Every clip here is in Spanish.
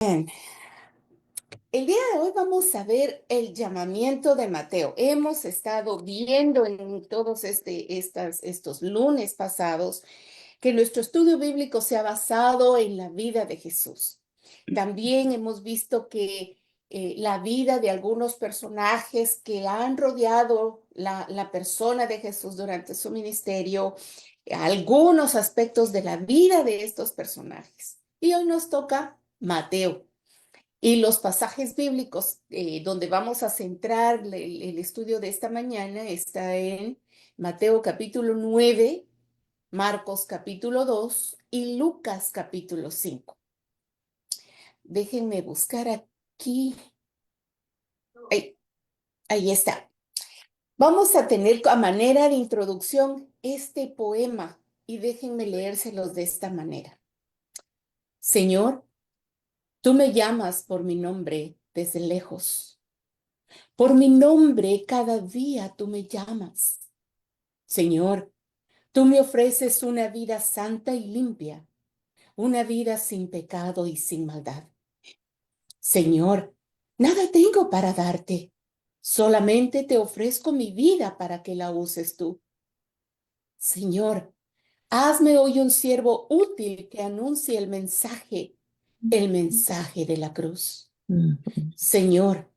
Bien. El día de hoy vamos a ver el llamamiento de Mateo. Hemos estado viendo en todos estos lunes pasados que nuestro estudio bíblico se ha basado en la vida de Jesús. También hemos visto que la vida de algunos personajes que han rodeado la persona de Jesús durante su ministerio, algunos aspectos de la vida de estos personajes. Y hoy nos toca Mateo. Y los pasajes bíblicos donde vamos a centrar el estudio de esta mañana está en Mateo capítulo 9, Marcos capítulo 2 y Lucas capítulo 5. Déjenme buscar aquí. Ahí, ahí está. Vamos a tener a manera de introducción este poema y déjenme leérselos de esta manera. Señor, tú me llamas por mi nombre desde lejos. Por mi nombre cada día tú me llamas. Señor, tú me ofreces una vida santa y limpia, una vida sin pecado y sin maldad. Señor, nada tengo para darte, solamente te ofrezco mi vida para que la uses tú. Señor, hazme hoy un siervo útil que anuncie el mensaje de la cruz. Señor,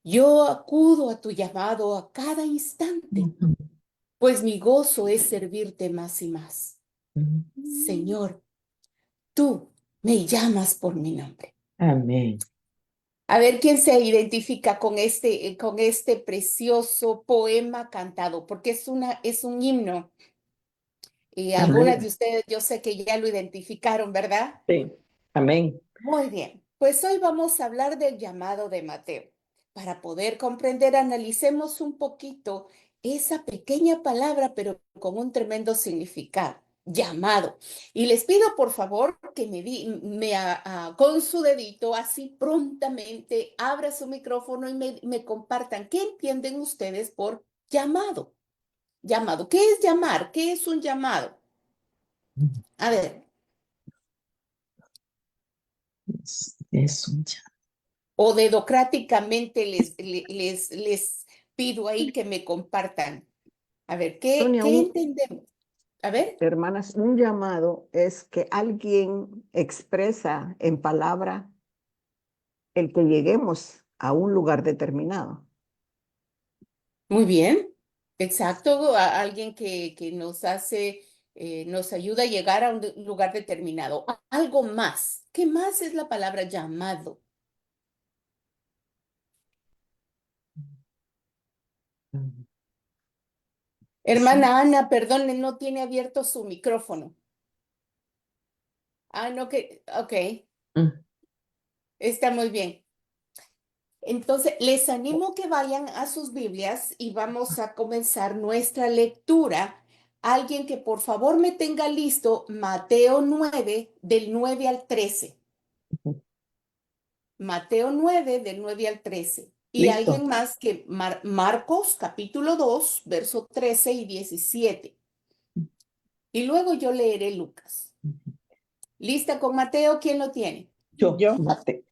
yo acudo a tu llamado a cada instante, pues mi gozo es servirte más y más. Señor, tú me llamas por mi nombre. Amén. A ver quién se identifica con este precioso poema cantado, porque es un himno. Y algunas de Amén. ustedes yo sé que ya lo identificaron, ¿verdad? Sí. Amén. Muy bien, pues hoy vamos a hablar del llamado de Mateo. Para poder comprender, analicemos un poquito esa pequeña palabra, pero con un tremendo significado, llamado. Y les pido por favor que con su dedito, así prontamente, abra su micrófono y me compartan qué entienden ustedes por llamado. Llamado, ¿qué es llamar? ¿Qué es un llamado? A ver. Es un O dedocráticamente les pido ahí que me compartan. A ver, Sonia, ¿qué entendemos? A ver, hermanas, un llamado es que alguien expresa en palabra el que lleguemos a un lugar determinado. muy bien, exacto, alguien que nos ayuda a llegar a un lugar determinado. Algo más. ¿Qué más es la palabra llamado? Sí. Hermana Ana, perdone, no tiene abierto su micrófono. Ah, no, ok, está muy bien. Entonces, les animo que vayan a sus Biblias y vamos a comenzar nuestra lectura. Alguien que por favor me tenga listo Mateo 9 del 9 al 13. Mateo 9 del 9 al 13. Y Listo. alguien más que Marcos capítulo 2, verso 13 y 17. Y luego yo leeré Lucas. ¿Lista con Mateo? ¿Quién lo tiene? Yo. Mate.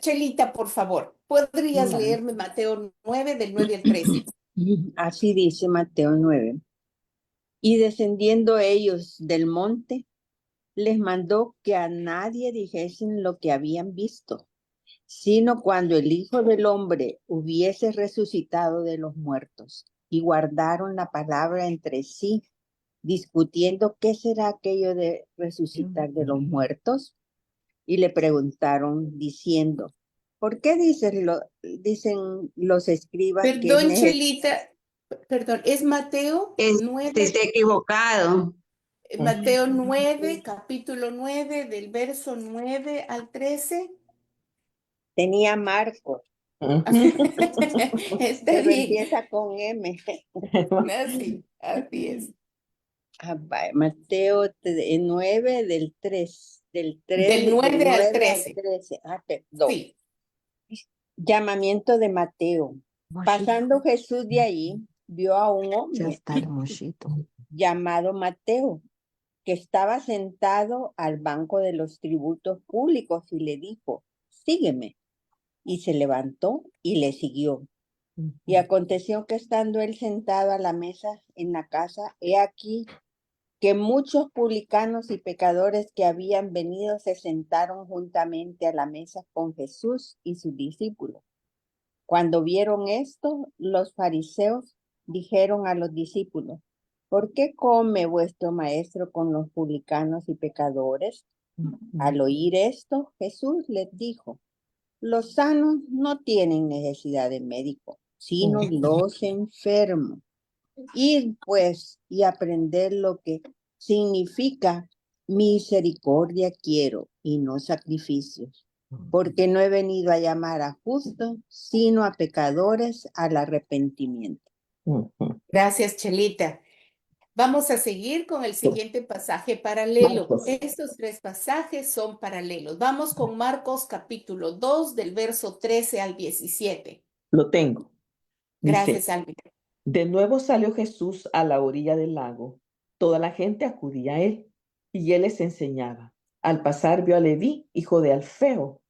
Chelita, por favor, ¿podrías Vale. leerme Mateo 9 del 9 al 13? Así dice Mateo 9. Y descendiendo ellos del monte, les mandó que a nadie dijesen lo que habían visto, sino cuando el Hijo del Hombre hubiese resucitado de los muertos. Y guardaron la palabra entre sí, discutiendo qué será aquello de resucitar de los muertos. Y le preguntaron diciendo, ¿por qué dicen los escribas que es Perdón, necesario? Chelita, perdón, es Mateo Está 9, equivocado. Mateo 9, capítulo 9, del verso 9 al 13. Tenía Marcos, Está pero bien, empieza con M. así es. Mateo 9 del Del 9 al 9 al 13, 13. Perdón. sí. Llamamiento de Mateo. Pasando Jesús de ahí, vio a un Ya hombre está hermosito. llamado Mateo, que estaba sentado al banco de los tributos públicos y le dijo, sígueme. Y se levantó y le siguió. Y aconteció que estando él sentado a la mesa en la casa, he aquí que muchos publicanos y pecadores que habían venido se sentaron juntamente a la mesa con Jesús y sus discípulos. Cuando vieron esto, los fariseos dijeron a los discípulos, ¿por qué come vuestro maestro con los publicanos y pecadores? Al oír esto, Jesús les dijo, los sanos no tienen necesidad de médico, sino los enfermos. Id pues y aprender lo que significa misericordia quiero y no sacrificios, porque no he venido a llamar a justos, sino a pecadores al arrepentimiento. Gracias, Chelita. Vamos a seguir con el siguiente pasaje paralelo. Marcos. Estos 3 pasajes son paralelos. Vamos con Marcos capítulo 2 del verso 13 al 17. Lo tengo. Dice, Gracias, Álvaro. de nuevo salió Jesús a la orilla del lago. Toda la gente acudía a él y él les enseñaba. Al pasar vio a Leví, hijo de Alfeo,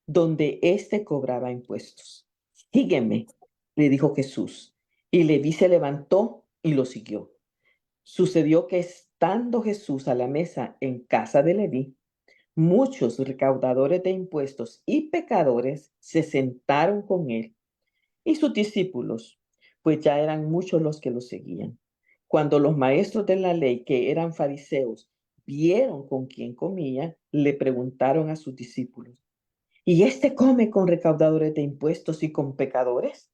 donde éste cobraba impuestos. Sígueme, le dijo Jesús. Y Leví se levantó y lo siguió. Sucedió que estando Jesús a la mesa en casa de Leví, muchos recaudadores de impuestos y pecadores se sentaron con él y sus discípulos, pues ya eran muchos los que lo seguían. Cuando los maestros de la ley, que eran fariseos, vieron con quién comía, le preguntaron a sus discípulos, ¿y este come con recaudadores de impuestos y con pecadores?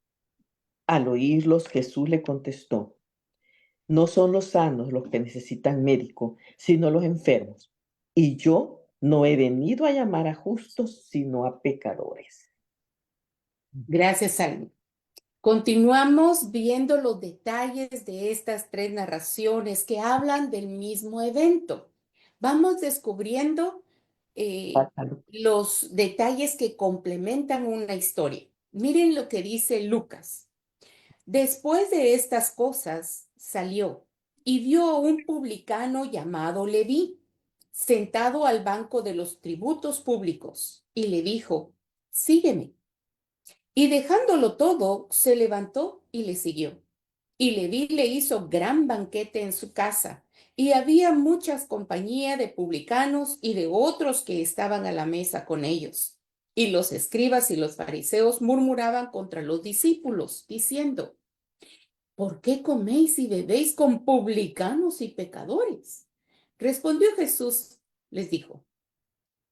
Al oírlos, Jesús le contestó, no son los sanos los que necesitan médico, sino los enfermos. Y yo no he venido a llamar a justos, sino a pecadores. Gracias, Álvaro. Continuamos viendo los detalles de estas 3 narraciones que hablan del mismo evento. Vamos descubriendo Pásalo. los detalles que complementan una historia. Miren lo que dice Lucas. Después de estas cosas salió y vio a un publicano llamado Leví, sentado al banco de los tributos públicos, y le dijo, sígueme. Y dejándolo todo, se levantó y le siguió. Y Leví le hizo gran banquete en su casa, y había muchas compañía de publicanos y de otros que estaban a la mesa con ellos. Y los escribas y los fariseos murmuraban contra los discípulos, diciendo, ¿por qué coméis y bebéis con publicanos y pecadores? Respondió Jesús, les dijo,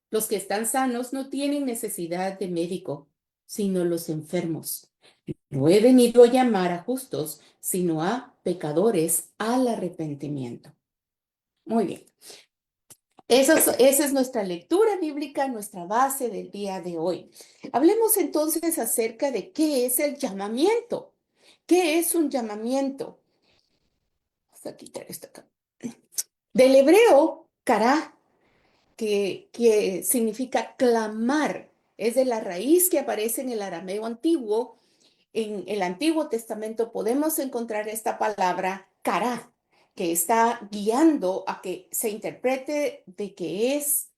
los que están sanos no tienen necesidad de médico, sino los enfermos. No he venido a llamar a justos, sino a pecadores al arrepentimiento. Muy bien. Esa es nuestra lectura bíblica, nuestra base del día de hoy. Hablemos entonces acerca de qué es el llamamiento. ¿Qué es un llamamiento? Vamos a quitar esto acá. Del hebreo, kará, que significa clamar, es de la raíz que aparece en el arameo antiguo. En el Antiguo Testamento podemos encontrar esta palabra kará, que está guiando a que se interprete de que es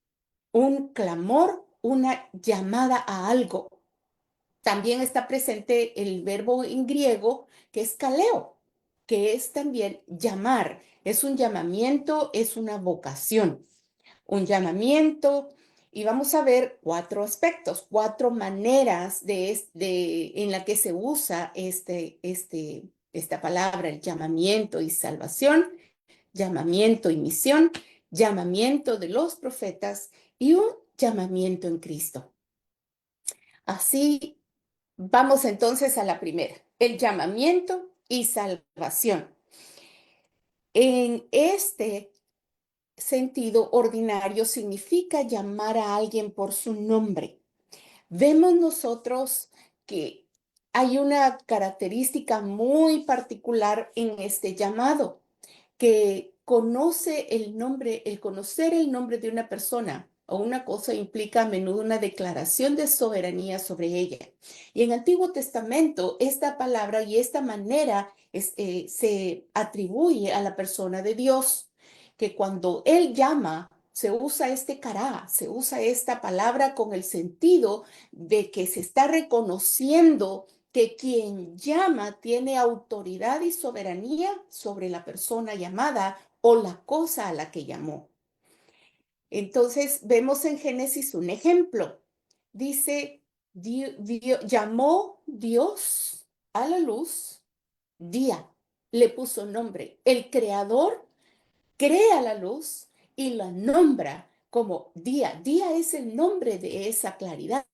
un clamor, una llamada a algo. También está presente el verbo en griego que es kaleo, que es también llamar. Es un llamamiento, es una vocación. Un llamamiento, y vamos a ver 4 aspectos, 4 maneras en la que se usa esta palabra, el llamamiento y salvación, llamamiento y misión, llamamiento de los profetas y un llamamiento en Cristo. Así, vamos entonces a la primera, el llamamiento y salvación. En este sentido ordinario significa llamar a alguien por su nombre. Vemos nosotros que hay una característica muy particular en este llamado, que conoce el nombre, el conocer el nombre de una persona o una cosa implica a menudo una declaración de soberanía sobre ella. Y en el Antiguo Testamento, esta palabra y esta manera se atribuye a la persona de Dios. que cuando Él llama, se usa este cará, se usa esta palabra con el sentido de que se está reconociendo que quien llama tiene autoridad y soberanía sobre la persona llamada o la cosa a la que llamó. Entonces, vemos en Génesis un ejemplo. Dice, llamó Dios a la luz día, le puso nombre. El creador crea la luz y la nombra como día. Día es el nombre de esa claridad.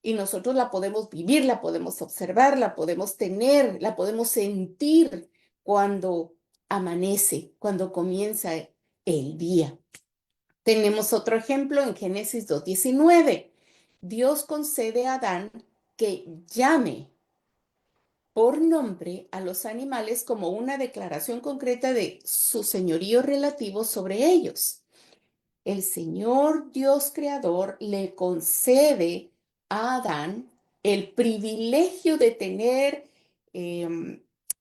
Y nosotros la podemos vivir, la podemos observar, la podemos tener, la podemos sentir cuando amanece, cuando comienza el día. Tenemos otro ejemplo en Génesis 2:19. Dios concede a Adán que llame por nombre a los animales como una declaración concreta de su señorío relativo sobre ellos. El Señor Dios Creador le concede a Adán el privilegio de tener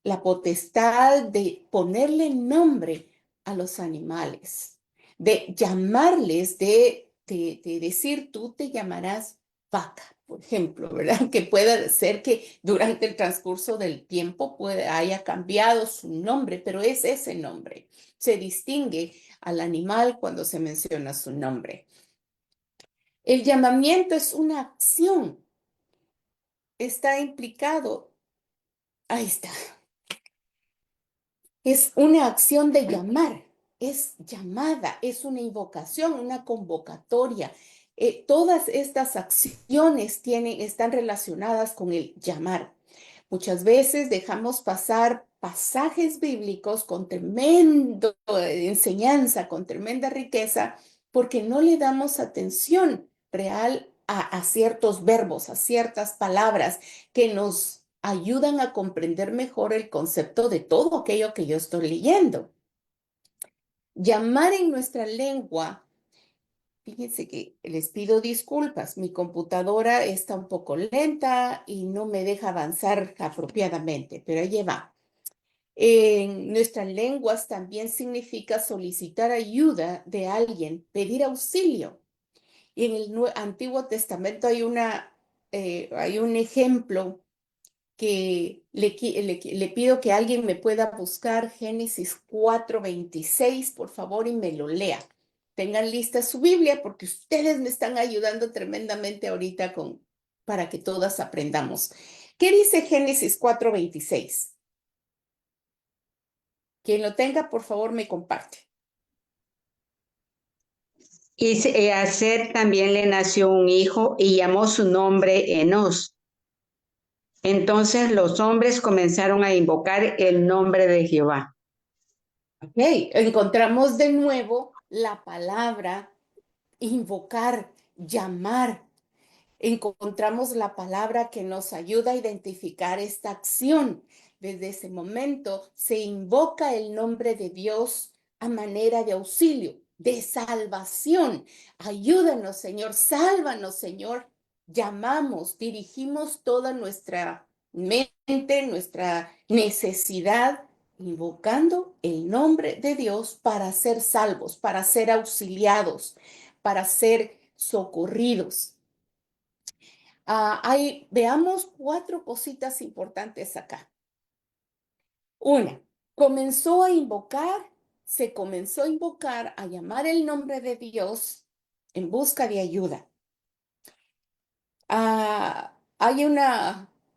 la potestad de ponerle nombre a los animales, de llamarles, de decir, tú te llamarás vaca, por ejemplo, ¿verdad? Que puede ser que durante el transcurso del tiempo haya cambiado su nombre, pero es ese nombre. Se distingue al animal cuando se menciona su nombre. El llamamiento es una acción. Está implicado. Ahí está. Es una acción de llamar. Es llamada, es una invocación, una convocatoria. Todas estas acciones están relacionadas con el llamar. Muchas veces dejamos pasar pasajes bíblicos con tremenda enseñanza, con tremenda riqueza, porque no le damos atención real a ciertos verbos, a ciertas palabras que nos ayudan a comprender mejor el concepto de todo aquello que yo estoy leyendo. Llamar en nuestra lengua. Fíjense que les pido disculpas, mi computadora está un poco lenta y no me deja avanzar apropiadamente, pero allí va. En nuestras lenguas también significa solicitar ayuda de alguien, pedir auxilio. Y en el Antiguo Testamento hay un ejemplo que le pido que alguien me pueda buscar Génesis 4:26, por favor, y me lo lea. Tengan lista su Biblia porque ustedes me están ayudando tremendamente ahorita para que todas aprendamos. ¿Qué dice Génesis 4:26? Quien lo tenga, por favor, me comparte. Y a Set también le nació un hijo y llamó su nombre Enos. Entonces los hombres comenzaron a invocar el nombre de Jehová. Ok, encontramos de nuevo la palabra invocar, llamar. Encontramos la palabra que nos ayuda a identificar esta acción. Desde ese momento se invoca el nombre de Dios a manera de auxilio, de salvación. Ayúdanos, Señor, sálvanos, Señor. Llamamos, dirigimos toda nuestra mente, nuestra necesidad, invocando el nombre de Dios para ser salvos, para ser auxiliados, para ser socorridos. Veamos 4 cositas importantes acá. Una, se comenzó a invocar, a llamar el nombre de Dios en busca de ayuda.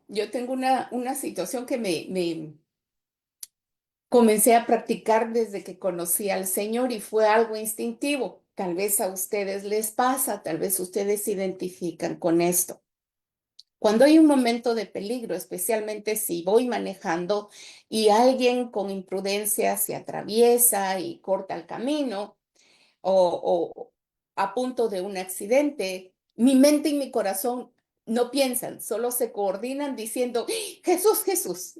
Yo tengo una situación que me comencé a practicar desde que conocí al Señor y fue algo instintivo. Tal vez a ustedes les pasa, tal vez ustedes se identifican con esto. Cuando hay un momento de peligro, especialmente si voy manejando y alguien con imprudencia se atraviesa y corta el camino o a punto de un accidente, mi mente y mi corazón no piensan, solo se coordinan diciendo, Jesús, Jesús.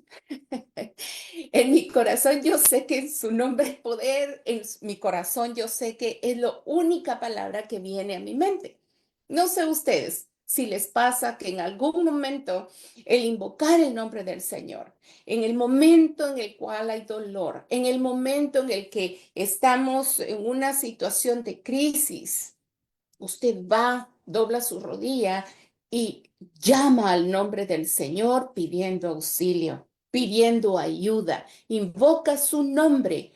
En mi corazón yo sé que en su nombre es poder, en mi corazón yo sé que es la única palabra que viene a mi mente. No sé ustedes. si les pasa que en algún momento el invocar el nombre del Señor, en el momento en el cual hay dolor, en el momento en el que estamos en una situación de crisis, usted va, dobla su rodilla y llama al nombre del Señor pidiendo auxilio, pidiendo ayuda, invoca su nombre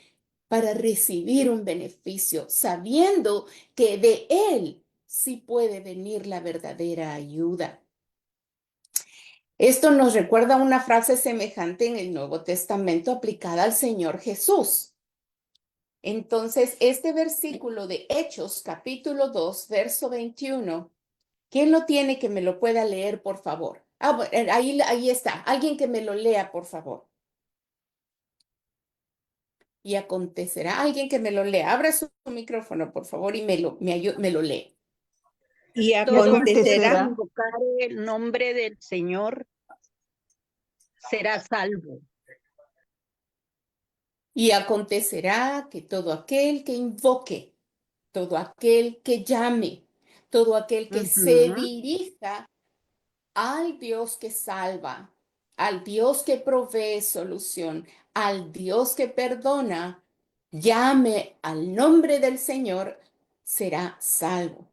para recibir un beneficio, sabiendo que de Él sí puede venir la verdadera ayuda. Esto nos recuerda una frase semejante en el Nuevo Testamento aplicada al Señor Jesús. Entonces, este versículo de Hechos, capítulo 2, verso 21, ¿quién lo tiene que me lo pueda leer, por favor? Ahí está. Alguien que me lo lea, por favor. Y acontecerá, alguien que me lo lea. Abra su micrófono, por favor, y me lo lee. Y Y acontecerá acontecerá Invocar el nombre del Señor será salvo. Y acontecerá que todo aquel que invoque, todo aquel que llame, todo aquel que se dirija al Dios que salva, al Dios que provee solución, al Dios que perdona, llame al nombre del Señor, será salvo.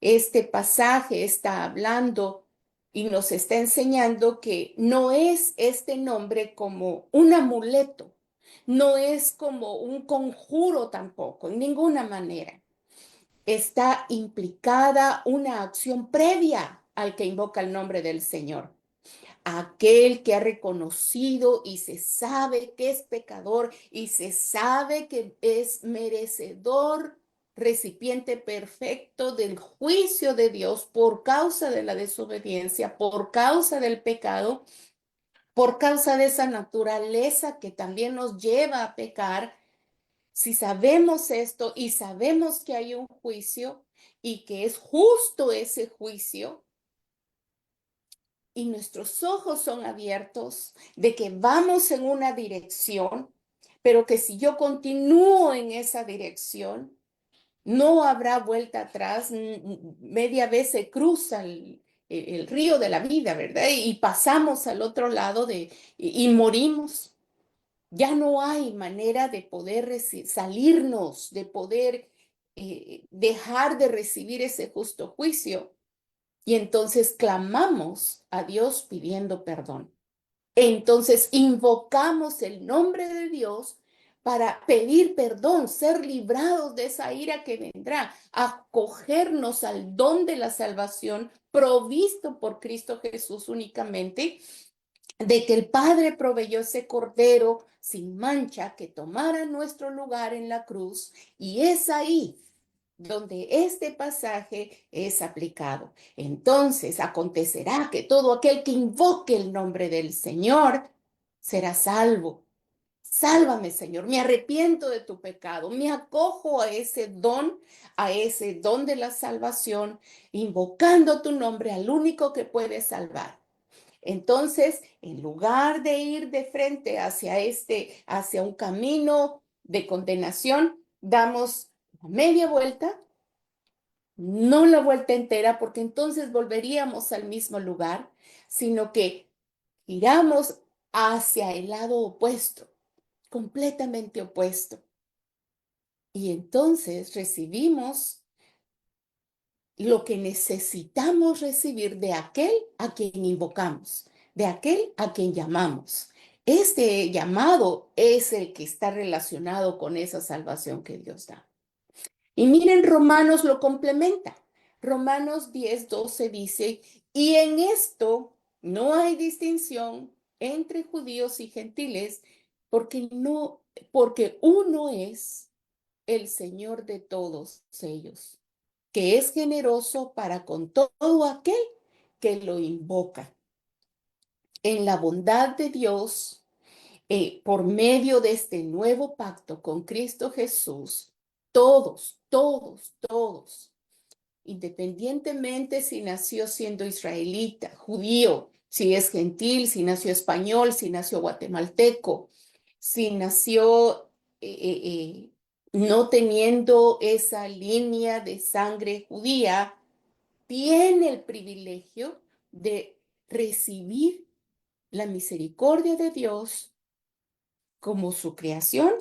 Este pasaje está hablando y nos está enseñando que no es este nombre como un amuleto, no es como un conjuro tampoco, en ninguna manera. Está implicada una acción previa al que invoca el nombre del Señor. Aquel que ha reconocido y se sabe que es pecador y se sabe que es merecedor, recipiente perfecto del juicio de Dios por causa de la desobediencia, por causa del pecado, por causa de esa naturaleza que también nos lleva a pecar. Si sabemos esto y sabemos que hay un juicio y que es justo ese juicio, y nuestros ojos son abiertos de que vamos en una dirección, pero que si yo continúo en esa dirección, no habrá vuelta atrás, media vez se cruza el río de la vida, ¿verdad? Y pasamos al otro lado y morimos. Ya no hay manera de poder salirnos, de poder dejar de recibir ese justo juicio. Y entonces clamamos a Dios pidiendo perdón. Entonces invocamos el nombre de Dios para pedir perdón, ser librados de esa ira que vendrá, acogernos al don de la salvación provisto por Cristo Jesús únicamente, de que el Padre proveyó ese cordero sin mancha que tomara nuestro lugar en la cruz, y es ahí donde este pasaje es aplicado. Entonces acontecerá que todo aquel que invoque el nombre del Señor será salvo. Sálvame, Señor, me arrepiento de tu pecado, me acojo a ese don de la salvación, invocando tu nombre al único que puede salvar. Entonces, en lugar de ir de frente hacia un camino de condenación, damos media vuelta, no la vuelta entera, porque entonces volveríamos al mismo lugar, sino que giramos hacia el lado opuesto, completamente opuesto. Y entonces recibimos lo que necesitamos recibir de aquel a quien invocamos, de aquel a quien llamamos. Este llamado es el que está relacionado con esa salvación que Dios da. Y miren, Romanos lo complementa. Romanos 10:12 dice, y en esto no hay distinción entre judíos y gentiles, porque uno es el Señor de todos ellos, que es generoso para con todo aquel que lo invoca. En la bondad de Dios, por medio de este nuevo pacto con Cristo Jesús, todos, independientemente si nació siendo israelita, judío, si es gentil, si nació español, si nació guatemalteco, si nació no teniendo esa línea de sangre judía, tiene el privilegio de recibir la misericordia de Dios como su creación,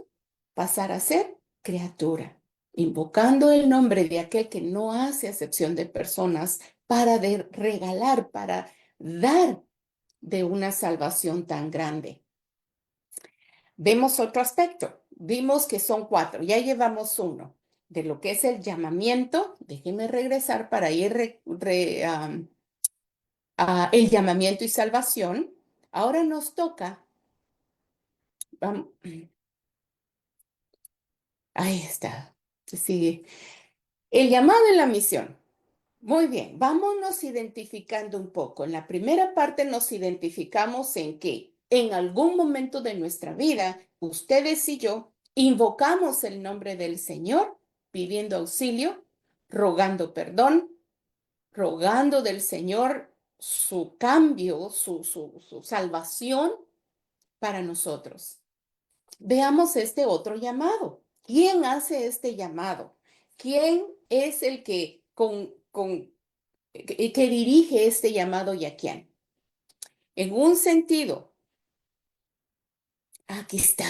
pasar a ser criatura, invocando el nombre de aquel que no hace acepción de personas para regalar, para dar de una salvación tan grande. Vemos otro aspecto. Vimos que son 4, ya llevamos 1. De lo que es el llamamiento, déjenme regresar para ir a el llamamiento y salvación. Ahora nos toca, ahí está, sigue. El llamado en la misión. Muy bien, vámonos identificando un poco. En la primera parte nos identificamos en que en algún momento de nuestra vida, ustedes y yo invocamos el nombre del Señor, pidiendo auxilio, rogando perdón, rogando del Señor su cambio, su salvación para nosotros. Veamos este otro llamado. ¿Quién hace este llamado? ¿Quién es el que que dirige este llamado y a quién? En un sentido, aquí está,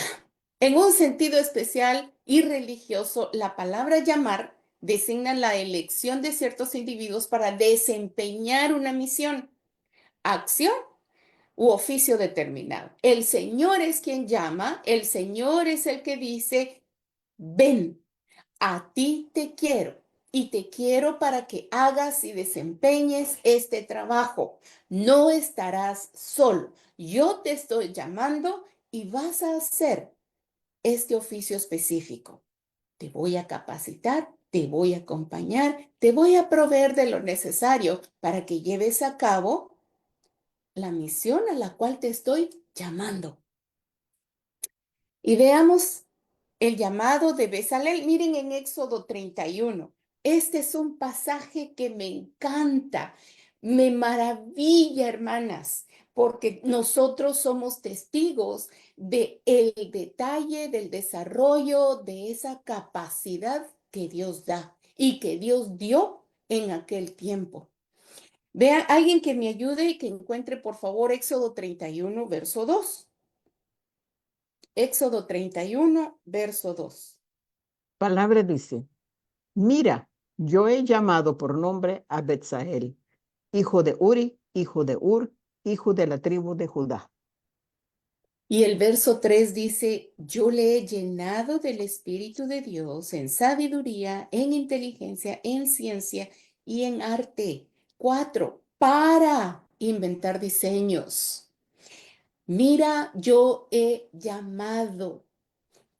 en un sentido especial y religioso, la palabra llamar designa la elección de ciertos individuos para desempeñar una misión, acción u oficio determinado. El Señor es quien llama, el Señor es el que dice, ven, a ti te quiero y te quiero para que hagas y desempeñes este trabajo. No estarás solo. Yo te estoy llamando y vas a hacer este oficio específico. Te voy a capacitar, te voy a acompañar, te voy a proveer de lo necesario para que lleves a cabo la misión a la cual te estoy llamando. Y veamos el llamado de Bezalel. Miren en Éxodo 31. Este es un pasaje que me encanta, me maravilla, hermanas, porque nosotros somos testigos del detalle, del desarrollo de esa capacidad que Dios da y que Dios dio en aquel tiempo. Vea, alguien que me ayude y que encuentre, por favor, Éxodo 31, verso 2. Éxodo 31, verso 2. Palabra dice, mira, yo he llamado por nombre a Betsael, hijo de Uri, hijo de Ur, hijo de la tribu de Judá. Y el verso 3 dice, yo le he llenado del Espíritu de Dios en sabiduría, en inteligencia, en ciencia y en arte. 4, para inventar diseños. Mira, yo he llamado.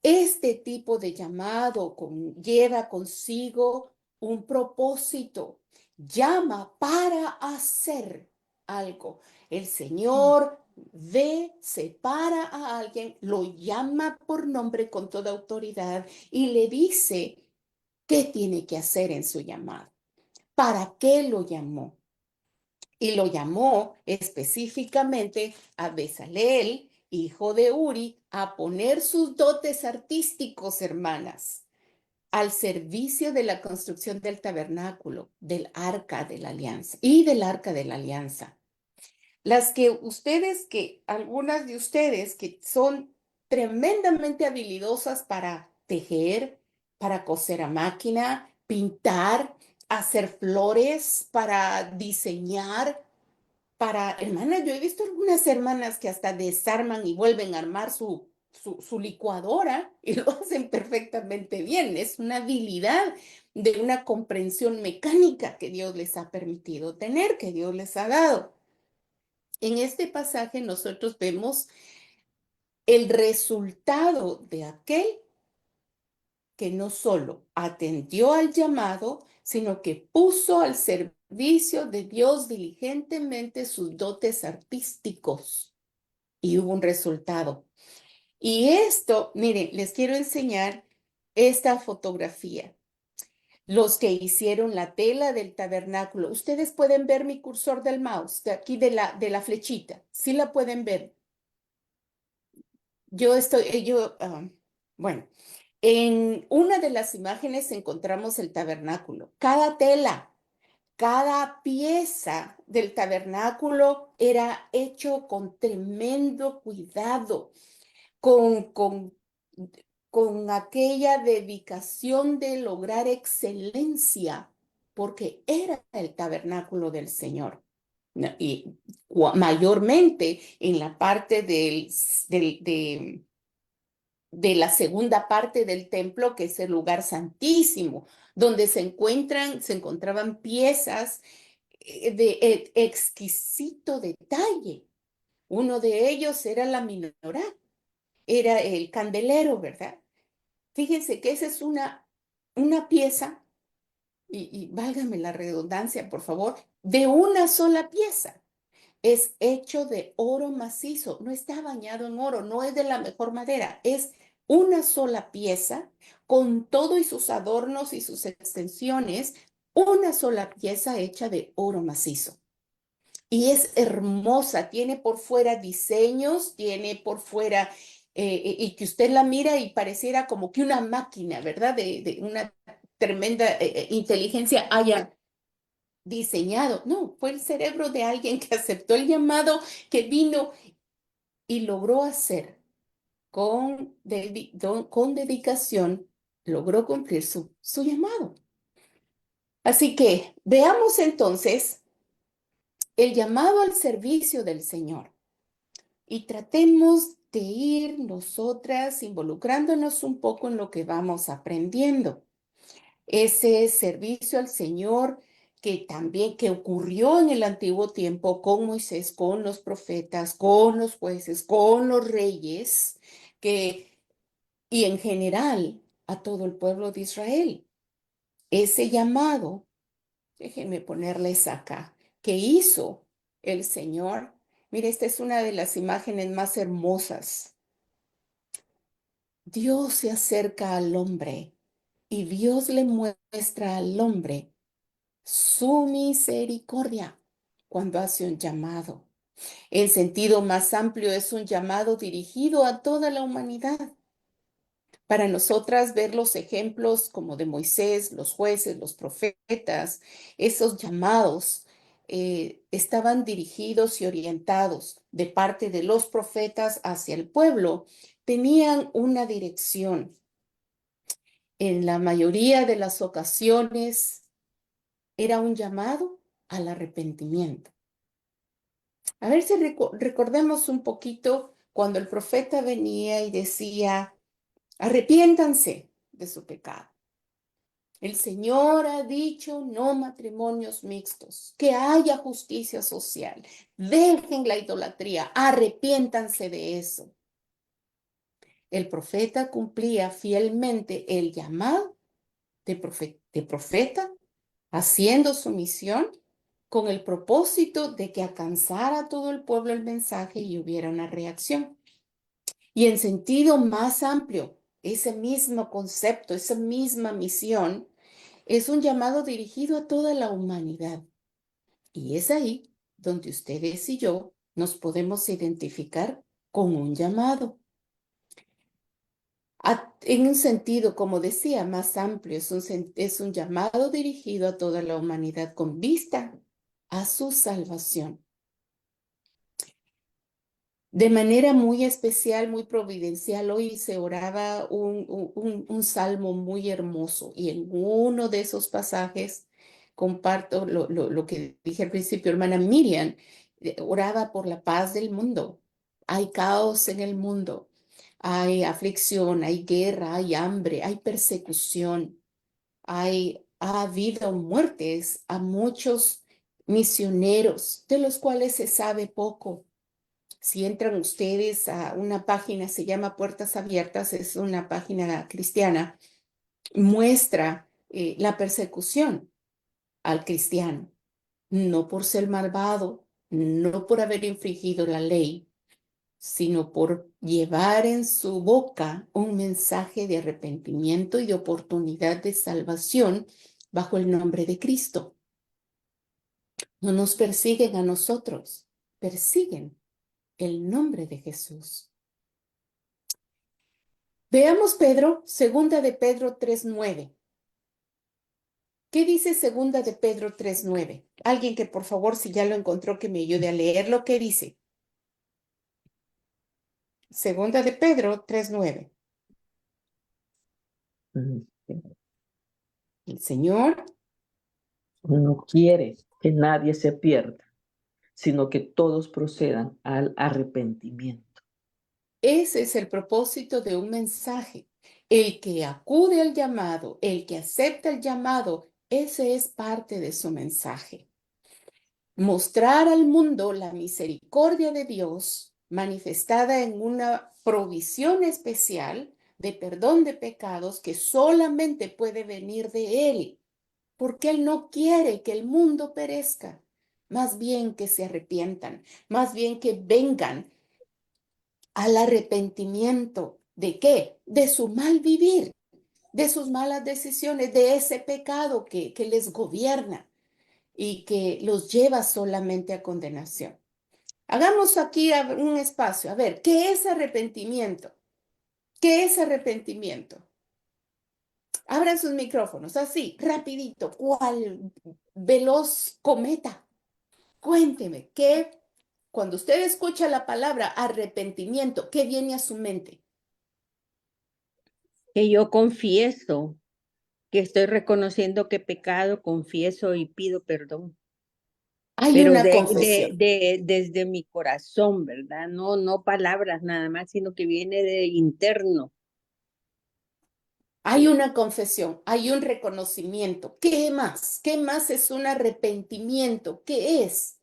Este tipo de llamado lleva consigo un propósito. Llama para hacer algo. El Señor ve, separa a alguien, lo llama por nombre con toda autoridad y le dice qué tiene que hacer en su llamado. ¿Para qué lo llamó? Y lo llamó específicamente a Bezalel, hijo de Uri, a poner sus dotes artísticos, hermanas, al servicio de la construcción del tabernáculo, del arca de la alianza y del arca de la alianza. Algunas de ustedes que son tremendamente habilidosas para tejer, para coser a máquina, pintar, hacer flores, para diseñar, hermana, yo he visto algunas hermanas que hasta desarman y vuelven a armar su licuadora y lo hacen perfectamente bien. Es una habilidad de una comprensión mecánica que Dios les ha permitido tener, que Dios les ha dado. En este pasaje nosotros vemos el resultado de aquel que no solo atendió al llamado, sino que puso al servicio de Dios diligentemente sus dotes artísticos y hubo un resultado. Y esto, miren, les quiero enseñar esta fotografía. Los que hicieron la tela del tabernáculo, ustedes pueden ver mi cursor del mouse, de aquí de la flechita, sí la pueden ver. Bueno, en una de las imágenes encontramos el tabernáculo. Cada tela Cada pieza del tabernáculo era hecho con tremendo cuidado, con, con, con aquella dedicación de lograr excelencia, porque era el tabernáculo del Señor. ¿No? Y mayormente en la parte de la segunda parte del templo, que es el lugar santísimo, donde se encontraban piezas de exquisito detalle. Uno de ellos era la menorá, era el candelero, ¿verdad? Fíjense que esa es una pieza, y válgame la redundancia, por favor, de una sola pieza. Es hecho de oro macizo, no está bañado en oro, no es de la mejor madera, es una sola pieza con todo y sus adornos y sus extensiones, una sola pieza hecha de oro macizo. Y es hermosa, tiene por fuera diseños, tiene por fuera, y que usted la mira y pareciera como que una máquina, ¿verdad? De una tremenda inteligencia haya diseñado. No, fue el cerebro de alguien que aceptó el llamado, que vino y logró hacer con dedicación, logró cumplir su llamado. Así que veamos entonces el llamado al servicio del Señor y tratemos de ir nosotras involucrándonos un poco en lo que vamos aprendiendo. Ese servicio al Señor que ocurrió en el antiguo tiempo con Moisés, con los profetas, con los jueces, con los reyes, y en general a todo el pueblo de Israel. Ese llamado, déjenme ponerles acá, que hizo el Señor. Mire, esta es una de las imágenes más hermosas. Dios se acerca al hombre y Dios le muestra al hombre su misericordia cuando hace un llamado. En sentido más amplio es un llamado dirigido a toda la humanidad. Para nosotras ver los ejemplos como de Moisés, los jueces, los profetas, esos llamados estaban dirigidos y orientados de parte de los profetas hacia el pueblo, tenían una dirección. En la mayoría de las ocasiones era un llamado al arrepentimiento. A ver si recordemos un poquito cuando el profeta venía y decía, arrepiéntanse de su pecado. El Señor ha dicho no matrimonios mixtos, que haya justicia social, dejen la idolatría, arrepiéntanse de eso. El profeta cumplía fielmente el llamado de profeta, haciendo su misión con el propósito de que alcanzara a todo el pueblo el mensaje y hubiera una reacción. Y en sentido más amplio, ese mismo concepto, esa misma misión, es un llamado dirigido a toda la humanidad. Y es ahí donde ustedes y yo nos podemos identificar con un llamado. En un sentido, como decía, más amplio, es un llamado dirigido a toda la humanidad con vista a su salvación. De manera muy especial, muy providencial, hoy se oraba un salmo muy hermoso y en uno de esos pasajes comparto lo que dije al principio, hermana Miriam, oraba por la paz del mundo. Hay caos en el mundo, hay aflicción, hay guerra, hay hambre, hay persecución, ha habido muertes a muchos misioneros de los cuales se sabe poco. Si entran ustedes a una página, se llama Puertas Abiertas, es una página cristiana, muestra la persecución al cristiano, no por ser malvado, no por haber infringido la ley, sino por llevar en su boca un mensaje de arrepentimiento y de oportunidad de salvación bajo el nombre de Cristo. No nos persiguen a nosotros, persiguen el nombre de Jesús. Veamos Pedro, segunda de Pedro 3:9. ¿Qué dice segunda de Pedro 3:9? Alguien que por favor, si ya lo encontró, que me ayude a leerlo. ¿Qué dice? Segunda de Pedro 3:9. El Señor No quiere que nadie se pierda, sino que todos procedan al arrepentimiento. Ese es el propósito de un mensaje. El que acude al llamado, el que acepta el llamado, ese es parte de su mensaje. Mostrar al mundo la misericordia de Dios manifestada en una provisión especial de perdón de pecados que solamente puede venir de Él, porque Él no quiere que el mundo perezca, más bien que se arrepientan, más bien que vengan al arrepentimiento. ¿De qué? De su mal vivir, de sus malas decisiones, de ese pecado que les gobierna y que los lleva solamente a condenación. Hagamos aquí un espacio. A ver, ¿qué es arrepentimiento? ¿Qué es arrepentimiento? Abran sus micrófonos, así, rapidito, cual veloz cometa. Cuénteme, cuando usted escucha la palabra arrepentimiento, ¿qué viene a su mente? Que yo confieso, que estoy reconociendo que he pecado, confieso y pido perdón. Hay Pero una confesión. desde mi corazón, ¿verdad? No, no palabras nada más, sino que viene de interno. Hay una confesión, hay un reconocimiento. ¿Qué más? ¿Qué más es un arrepentimiento? ¿Qué es?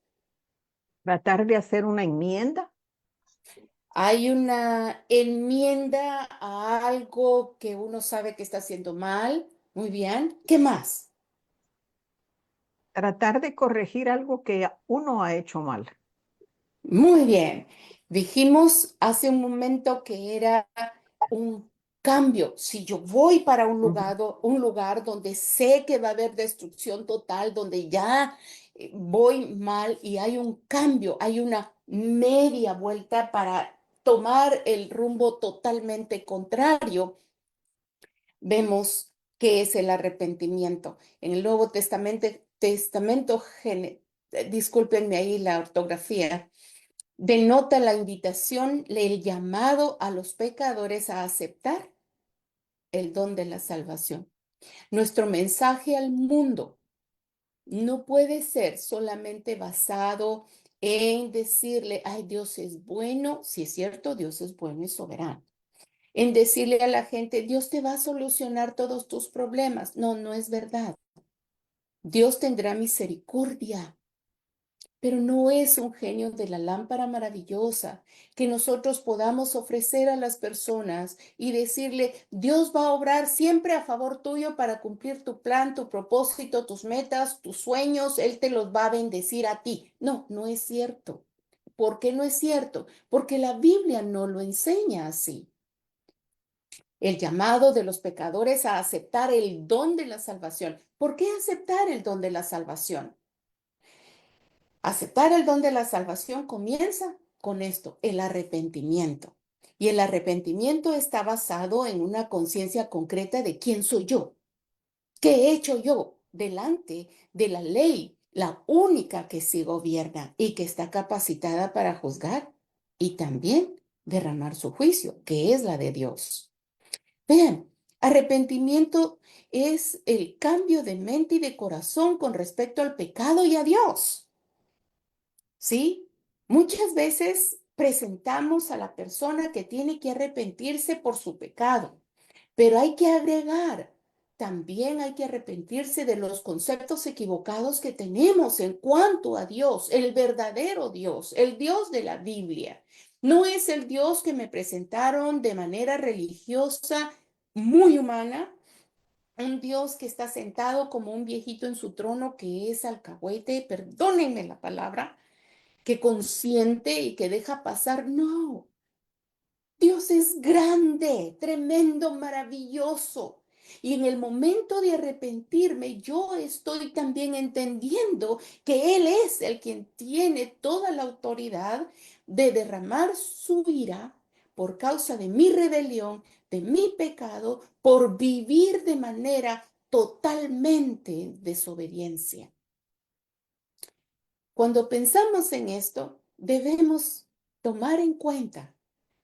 Tratar de hacer una enmienda, Hay una enmienda a algo que uno sabe que está haciendo mal. Muy bien. ¿Qué más? tratar de corregir algo que uno ha hecho mal. Muy bien. Dijimos hace un momento que era un cambio. Si yo voy para un lugar donde sé que va a haber destrucción total, donde ya voy mal y hay un cambio, hay una media vuelta para tomar el rumbo totalmente contrario, vemos que es el arrepentimiento. En el Nuevo Testamento, discúlpenme ahí la ortografía, denota la invitación, el llamado a los pecadores a aceptar el don de la salvación. Nuestro mensaje al mundo no puede ser solamente basado en decirle, ay, Dios es bueno. Si es cierto, Dios es bueno y soberano. En decirle a la gente, Dios te va a solucionar todos tus problemas. No, no es verdad. Dios tendrá misericordia, pero no es un genio de la lámpara maravillosa que nosotros podamos ofrecer a las personas y decirle, Dios va a obrar siempre a favor tuyo para cumplir tu plan, tu propósito, tus metas, tus sueños. Él te los va a bendecir a ti. No, no es cierto. ¿Por qué no es cierto? Porque la Biblia no lo enseña así. El llamado de los pecadores a aceptar el don de la salvación. ¿Por qué aceptar el don de la salvación? Aceptar el don de la salvación comienza con esto, el arrepentimiento. Y el arrepentimiento está basado en una conciencia concreta de quién soy yo, qué he hecho yo delante de la ley, la única que sí gobierna y que está capacitada para juzgar y también derramar su juicio, que es la de Dios. Vean, arrepentimiento es el cambio de mente y de corazón con respecto al pecado y a Dios. ¿Sí? Muchas veces presentamos a la persona que tiene que arrepentirse por su pecado, pero hay que agregar, también hay que arrepentirse de los conceptos equivocados que tenemos en cuanto a Dios, el verdadero Dios, el Dios de la Biblia. No es el Dios que me presentaron de manera religiosa, muy humana, un Dios que está sentado como un viejito en su trono que es alcahuete, perdónenme la palabra, que consiente y que deja pasar. No, Dios es grande, tremendo, maravilloso. Y en el momento de arrepentirme, yo estoy también entendiendo que Él es el quien tiene toda la autoridad de derramar su ira por causa de mi rebelión, de mi pecado, por vivir de manera totalmente desobediencia. Cuando pensamos en esto, debemos tomar en cuenta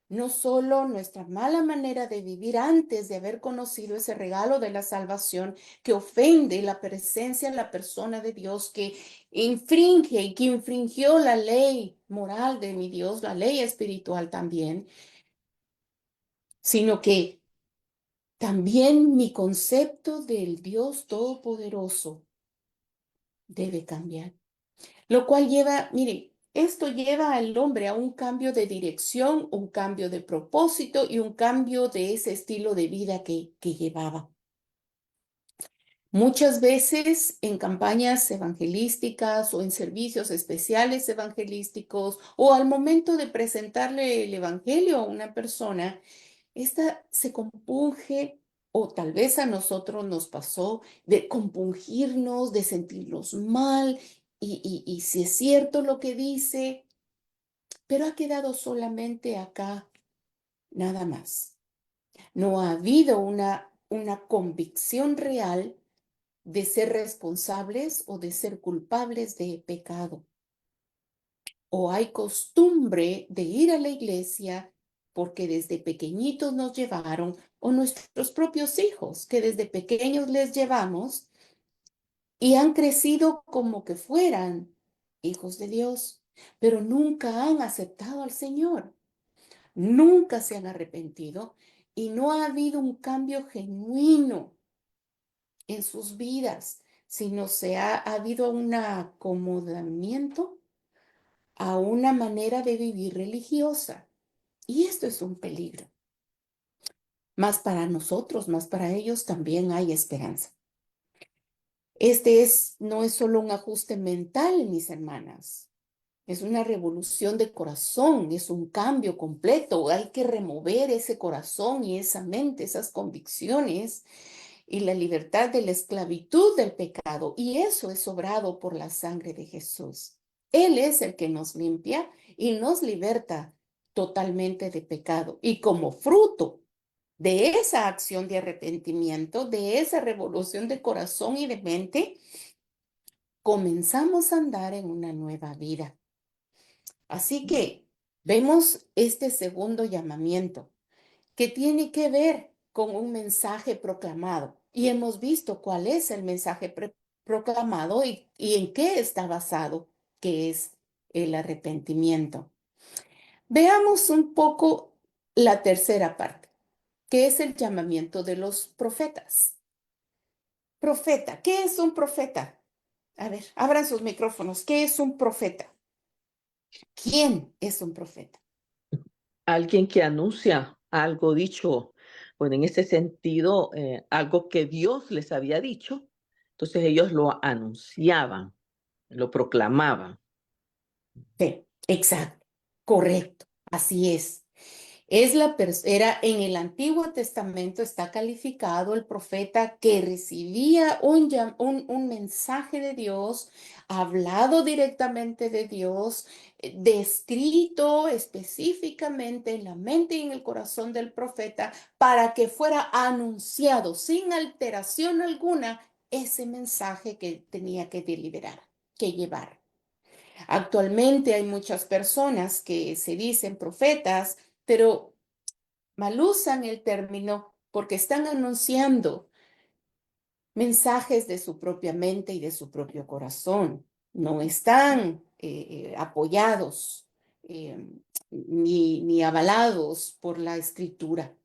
no solo nuestra mala manera de vivir antes de haber conocido ese regalo de la salvación que ofende la presencia en la persona de Dios, que infringe y que infringió la ley moral de mi Dios, la ley espiritual también, sino que también mi concepto del Dios Todopoderoso debe cambiar. Lo cual lleva, mire, esto lleva al hombre a un cambio de dirección, un cambio de propósito y un cambio de ese estilo de vida que llevaba. Muchas veces en campañas evangelísticas o en servicios especiales evangelísticos o al momento de presentarle el evangelio a una persona, esta se compunge o tal vez a nosotros nos pasó de compungirnos, de sentirnos mal y si es cierto lo que dice, pero ha quedado solamente acá, nada más. No ha habido una convicción real de ser responsables o de ser culpables de pecado. O hay costumbre de ir a la iglesia porque desde pequeñitos nos llevaron, o nuestros propios hijos, que desde pequeños les llevamos y han crecido como que fueran hijos de Dios, pero nunca han aceptado al Señor, nunca se han arrepentido y no ha habido un cambio genuino en sus vidas, sino ha habido un acomodamiento a una manera de vivir religiosa. Y esto es un peligro. Más para nosotros, más para ellos también hay esperanza. No es solo un ajuste mental, mis hermanas. Es una revolución de corazón, es un cambio completo. Hay que remover ese corazón y esa mente, esas convicciones y la libertad de la esclavitud del pecado. Y eso es obrado por la sangre de Jesús. Él es el que nos limpia y nos liberta totalmente de pecado. Y como fruto de esa acción de arrepentimiento, de esa revolución de corazón y de mente, comenzamos a andar en una nueva vida. Así que vemos este segundo llamamiento que tiene que ver con un mensaje proclamado. Y hemos visto cuál es el mensaje proclamado y en qué está basado, que es el arrepentimiento. Veamos un poco la tercera parte, que es el llamamiento de los profetas. Profeta, ¿qué es un profeta? A ver, abran sus micrófonos. ¿Qué es un profeta? ¿Quién es un profeta? Alguien que anuncia algo dicho, bueno, en ese sentido, algo que Dios les había dicho, entonces ellos lo anunciaban, lo proclamaban. Sí, exacto, correcto, así es. Era en el Antiguo Testamento está calificado el profeta que recibía un mensaje de Dios, hablado directamente de Dios, descrito específicamente en la mente y en el corazón del profeta para que fuera anunciado sin alteración alguna ese mensaje que tenía que deliberar, que llevar. Actualmente hay muchas personas que se dicen profetas, pero mal usan el término porque están anunciando mensajes de su propia mente y de su propio corazón. No están apoyados ni avalados por la escritura.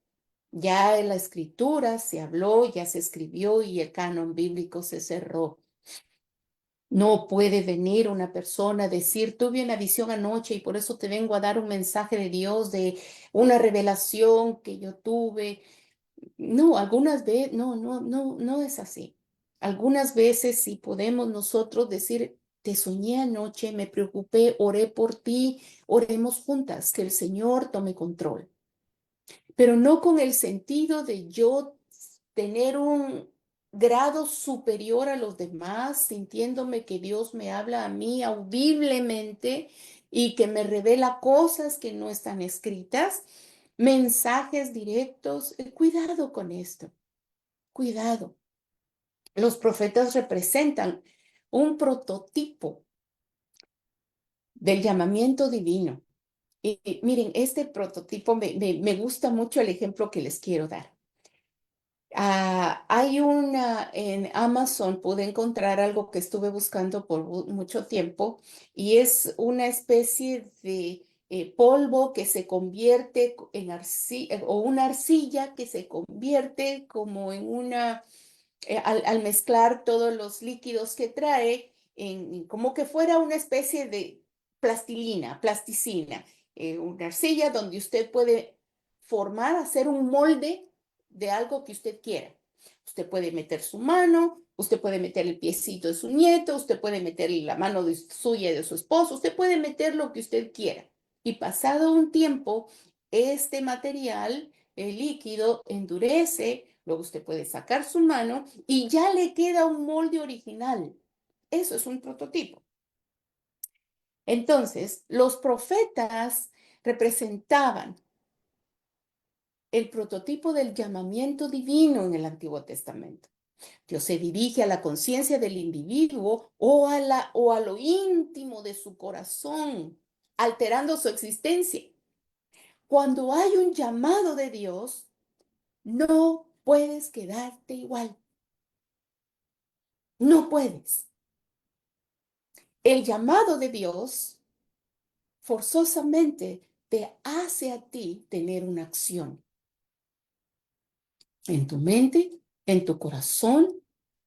Ya en la escritura se habló, ya se escribió y el canon bíblico se cerró. No puede venir una persona a decir, tuve una visión anoche y por eso te vengo a dar un mensaje de Dios, de una revelación que yo tuve. No, algunas veces, no es así. Algunas veces sí podemos nosotros decir, te soñé anoche, me preocupé, oré por ti, oremos juntas, que el Señor tome control, pero no con el sentido de yo tener un grado superior a los demás, sintiéndome que Dios me habla a mí audiblemente y que me revela cosas que no están escritas, mensajes directos. Cuidado con esto, cuidado. Los profetas representan un prototipo del llamamiento divino. Y miren, este prototipo me gusta mucho el ejemplo que les quiero dar. Hay en Amazon pude encontrar algo que estuve buscando por mucho tiempo y es una especie de polvo que se convierte en arcilla o una arcilla que se convierte como en una, al mezclar todos los líquidos que trae, como que fuera una especie de plasticina, una arcilla donde usted puede formar, hacer un molde de algo que usted quiera. Usted puede meter su mano, usted puede meter el piecito de su nieto, usted puede meter la mano suya y de su esposo, usted puede meter lo que usted quiera. Y pasado un tiempo, este material, el líquido, endurece, luego usted puede sacar su mano y ya le queda un molde original. Eso es un prototipo. Entonces, los profetas representaban el prototipo del llamamiento divino en el Antiguo Testamento. Dios se dirige a la conciencia del individuo o a lo íntimo de su corazón, alterando su existencia. Cuando hay un llamado de Dios, no puedes quedarte igual. No puedes. El llamado de Dios forzosamente te hace a ti tener una acción en tu mente, en tu corazón,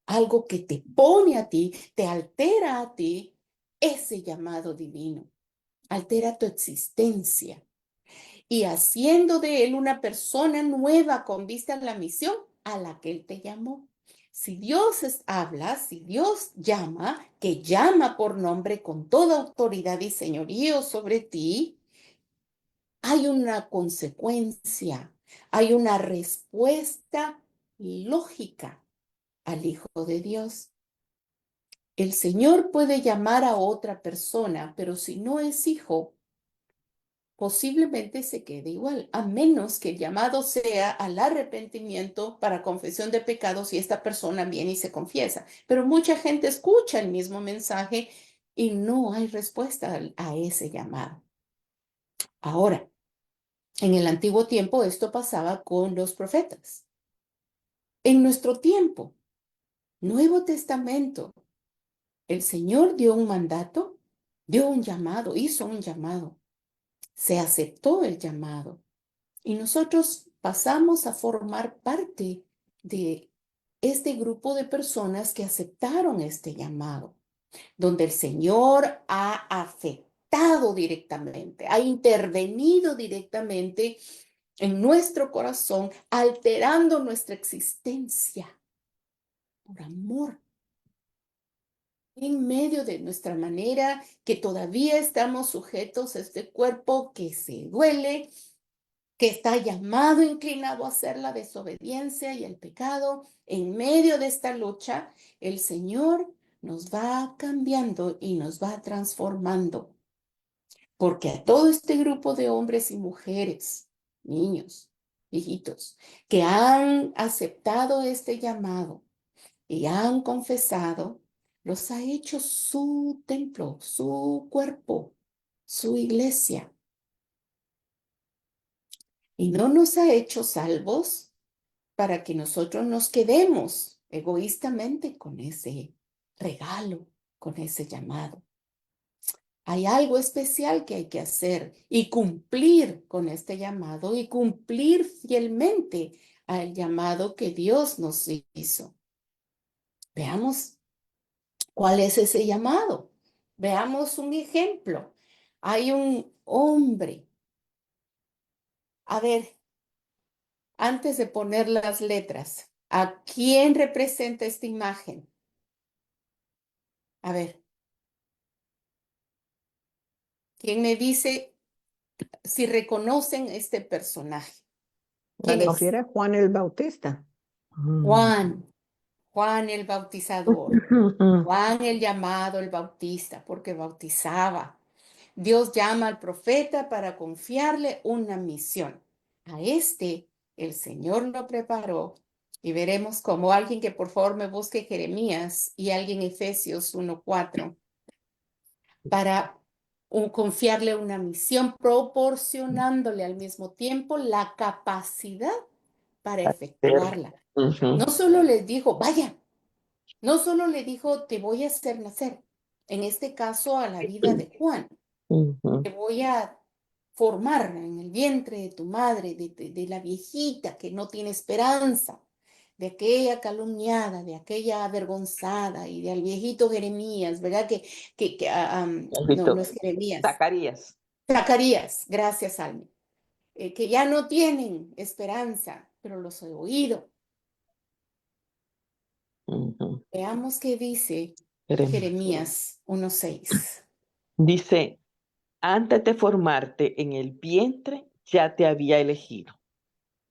algo que te pone a ti, te altera a ti, ese llamado divino, altera tu existencia y haciendo de él una persona nueva con vista a la misión a la que él te llamó. Si Dios habla, si Dios llama, que llama por nombre con toda autoridad y señorío sobre ti, hay una consecuencia, hay una respuesta lógica al Hijo de Dios. El Señor puede llamar a otra persona, pero si no es hijo, posiblemente se quede igual, a menos que el llamado sea al arrepentimiento para confesión de pecados y esta persona viene y se confiesa. Pero mucha gente escucha el mismo mensaje y no hay respuesta a ese llamado. Ahora, en el antiguo tiempo esto pasaba con los profetas. En nuestro tiempo, Nuevo Testamento, el Señor dio un mandato, dio un llamado, hizo un llamado. Se aceptó el llamado y nosotros pasamos a formar parte de este grupo de personas que aceptaron este llamado, donde el Señor ha afectado directamente, ha intervenido directamente en nuestro corazón, alterando nuestra existencia por amor en medio de nuestra manera que todavía estamos sujetos a este cuerpo que se duele, que está llamado, inclinado a hacer la desobediencia y el pecado. En medio de esta lucha, el Señor nos va cambiando y nos va transformando. Porque a todo este grupo de hombres y mujeres, niños, hijitos, que han aceptado este llamado y han confesado, los ha hecho su templo, su cuerpo, su iglesia. Y no nos ha hecho salvos para que nosotros nos quedemos egoístamente con ese regalo, con ese llamado. Hay algo especial que hay que hacer y cumplir con este llamado y cumplir fielmente al llamado que Dios nos hizo. Veamos cuál es ese llamado. Veamos un ejemplo. Hay un hombre. A ver, antes de poner las letras, ¿a quién representa esta imagen? A ver, ¿quién me dice si reconocen este personaje? La ¿Quién es? refiere a Juan el Bautista. Juan el bautizador, Juan el llamado, el bautista, porque bautizaba. Dios llama al profeta para confiarle una misión. A este, el Señor lo preparó Y veremos como alguien que por favor me busque Jeremías y alguien Efesios 1:4 para confiarle una misión, proporcionándole al mismo tiempo la capacidad para efectuarla. No solo les dijo, vaya, no solo le dijo, te voy a hacer nacer, en este caso a la vida de Juan, te voy a formar en el vientre de tu madre, de la viejita que no tiene esperanza, de aquella calumniada, de aquella avergonzada y del viejito Jeremías, ¿verdad? No es Jeremías, Zacarías. Zacarías, gracias, Almi, que ya no tienen esperanza, pero los he oído. Veamos qué dice Jeremías 1:6. Dice, antes de formarte en el vientre, ya te había elegido.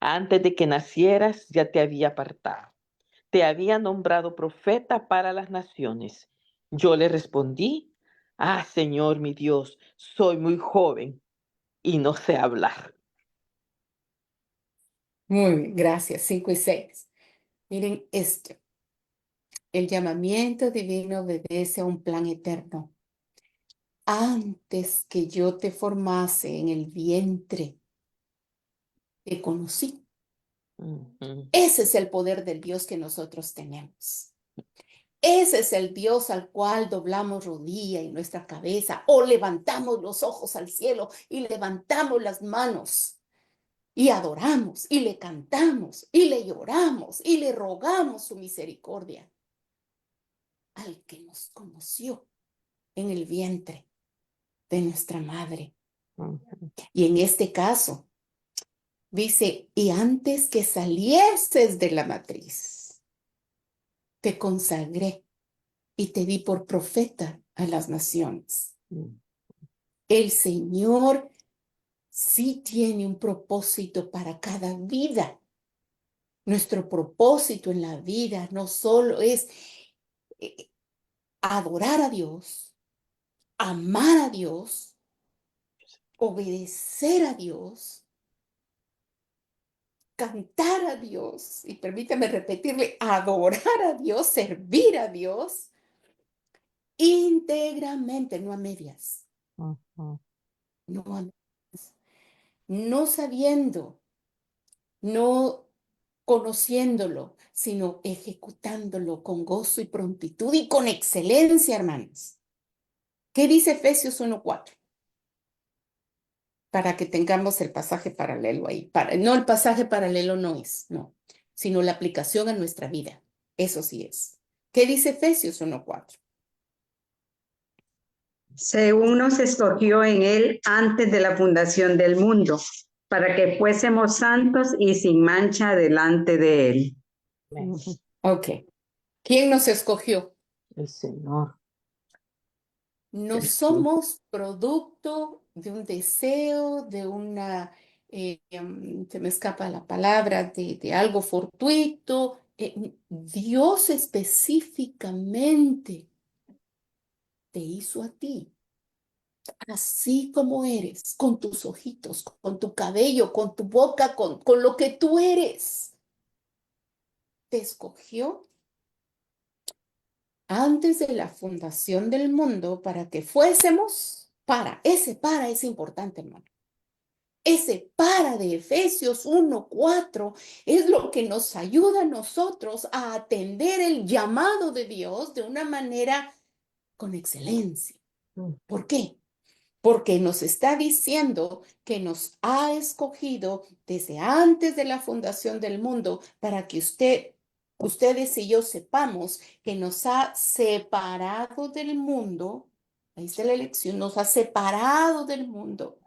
Antes de que nacieras, ya te había apartado. Te había nombrado profeta para las naciones. Yo le respondí, ah, Señor mi Dios, soy muy joven y no sé hablar. Muy bien, gracias. 5 y 6. Miren esto. El llamamiento divino obedece a un plan eterno. Antes que yo te formase en el vientre, te conocí. Ese es el poder del Dios que nosotros tenemos. Ese es el Dios al cual doblamos rodilla y nuestra cabeza o levantamos los ojos al cielo y levantamos las manos y adoramos y le cantamos y le lloramos y le rogamos su misericordia al que nos conoció en el vientre de nuestra madre. Y en este caso, dice, y antes que salieses de la matriz, te consagré y te di por profeta a las naciones. El Señor sí tiene un propósito para cada vida. Nuestro propósito en la vida no solo es adorar a Dios, amar a Dios, obedecer a Dios, cantar a Dios, y permítame repetirle, adorar a Dios, servir a Dios íntegramente, no a medias, no a medias, no sabiendo, no conociéndolo, sino ejecutándolo con gozo y prontitud y con excelencia, hermanos. ¿Qué dice Efesios 1:4? Para que tengamos el pasaje paralelo ahí. No, el pasaje paralelo no es, no, sino la aplicación a nuestra vida. Eso sí es. ¿Qué dice Efesios 1:4? Según nos escogió en él antes de la fundación del mundo, para que fuésemos santos y sin mancha delante de él. Ok. ¿Quién nos escogió? El Señor. No somos producto de un deseo, de una, se me escapa la palabra, de algo fortuito. Dios específicamente te hizo a ti, así como eres, con tus ojitos, con tu cabello, con tu boca, con lo que tú eres. Te escogió antes de la fundación del mundo para que fuésemos ese para es importante, hermano. Ese para de Efesios 1:4 es lo que nos ayuda a nosotros a atender el llamado de Dios de una manera con excelencia. ¿Por qué? Porque nos está diciendo que nos ha escogido desde antes de la fundación del mundo para que ustedes y yo sepamos que nos ha separado del mundo. Ahí está la elección, nos ha separado del mundo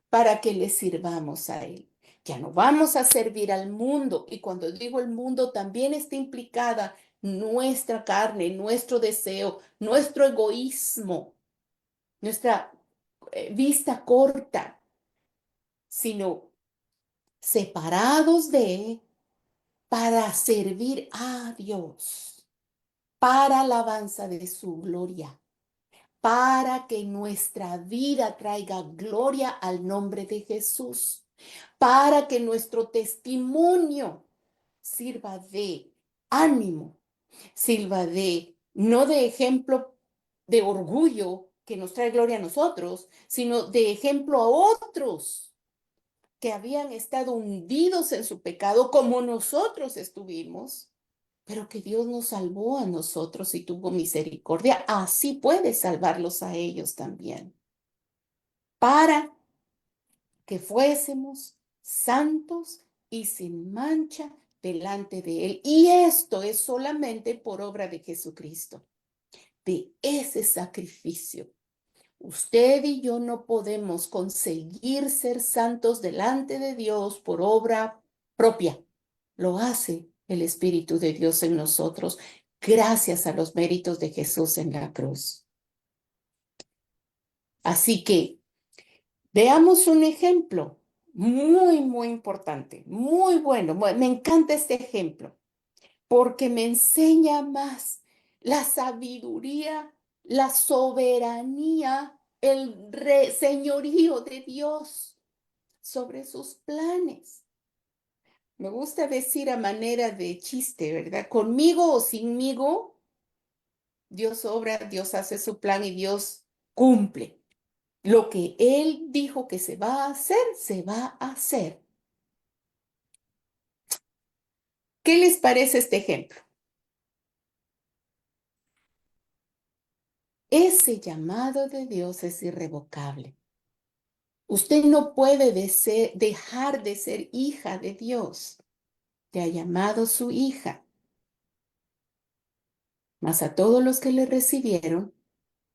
para que le sirvamos a Él. Ya no vamos a servir al mundo. Y cuando digo el mundo, también está implicada nuestra carne, nuestro deseo, nuestro egoísmo, nuestra vista corta, sino separados de, para servir a Dios, para alabanza de su gloria, para que nuestra vida traiga gloria al nombre de Jesús, para que nuestro testimonio sirva de ánimo, sirva de, no de ejemplo de orgullo que nos trae gloria a nosotros, sino de ejemplo a otros que habían estado hundidos en su pecado como nosotros estuvimos, pero que Dios nos salvó a nosotros y tuvo misericordia. Así puede salvarlos a ellos también, para que fuésemos santos y sin mancha delante de Él. Y esto es solamente por obra de Jesucristo, de ese sacrificio. Usted y yo no podemos conseguir ser santos delante de Dios por obra propia. Lo hace el Espíritu de Dios en nosotros, gracias a los méritos de Jesús en la cruz. Así que veamos un ejemplo muy, muy importante, muy bueno. Me encanta este ejemplo porque me enseña más la sabiduría, la soberanía, el señorío de Dios sobre sus planes. Me gusta decir a manera de chiste, ¿verdad? Conmigo o sinmigo, Dios obra, Dios hace su plan y Dios cumple. Lo que Él dijo que se va a hacer, se va a hacer. ¿Qué les parece este ejemplo? Ese llamado de Dios es irrevocable. Usted no puede dejar de ser hija de Dios. Te ha llamado su hija. Mas a todos los que le recibieron,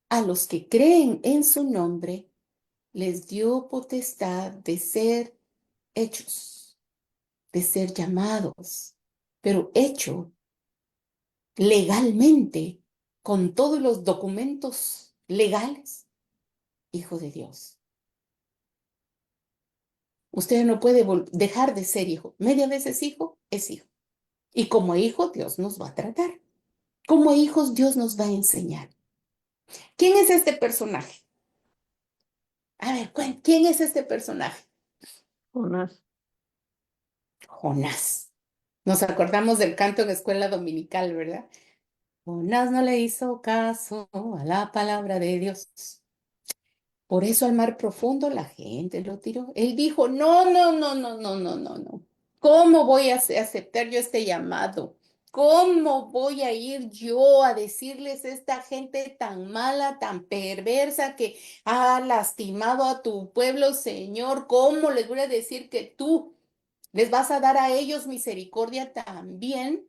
a los que creen en su nombre, les dio potestad de ser hechos, de ser llamados, pero hecho legalmente, con todos los documentos legales, hijo de Dios. Usted no puede dejar de ser hijo. Media vez es hijo, es hijo. Y como hijo, Dios nos va a tratar. Como hijos, Dios nos va a enseñar. ¿Quién es este personaje? A ver, ¿quién es este personaje? Jonás. Jonás. Nos acordamos del canto en escuela dominical, ¿verdad? Jonás no le hizo caso a la palabra de Dios. Por eso al mar profundo la gente lo tiró. Él dijo, no, no, no, no, no, no, no, no. ¿Cómo voy a aceptar yo este llamado? ¿Cómo voy a ir yo a decirles a esta gente tan mala, tan perversa que ha lastimado a tu pueblo, Señor? ¿Cómo les voy a decir que tú les vas a dar a ellos misericordia también?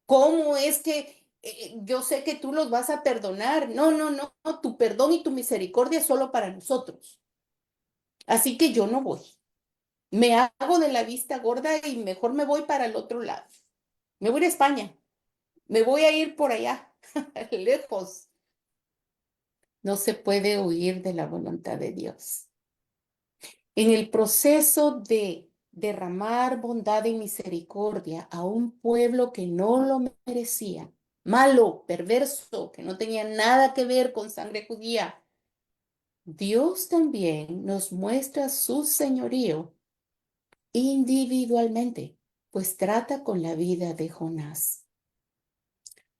¿Cómo es que yo sé que tú los vas a perdonar? No, no, no, no, tu perdón y tu misericordia es solo para nosotros. Así que yo no voy. Me hago de la vista gorda y mejor me voy para el otro lado. Me voy a España. Me voy a ir por allá, lejos. No se puede huir de la voluntad de Dios. En el proceso de derramar bondad y misericordia a un pueblo que no lo merecía, malo, perverso, que no tenía nada que ver con sangre judía, Dios también nos muestra su señorío individualmente, pues trata con la vida de Jonás.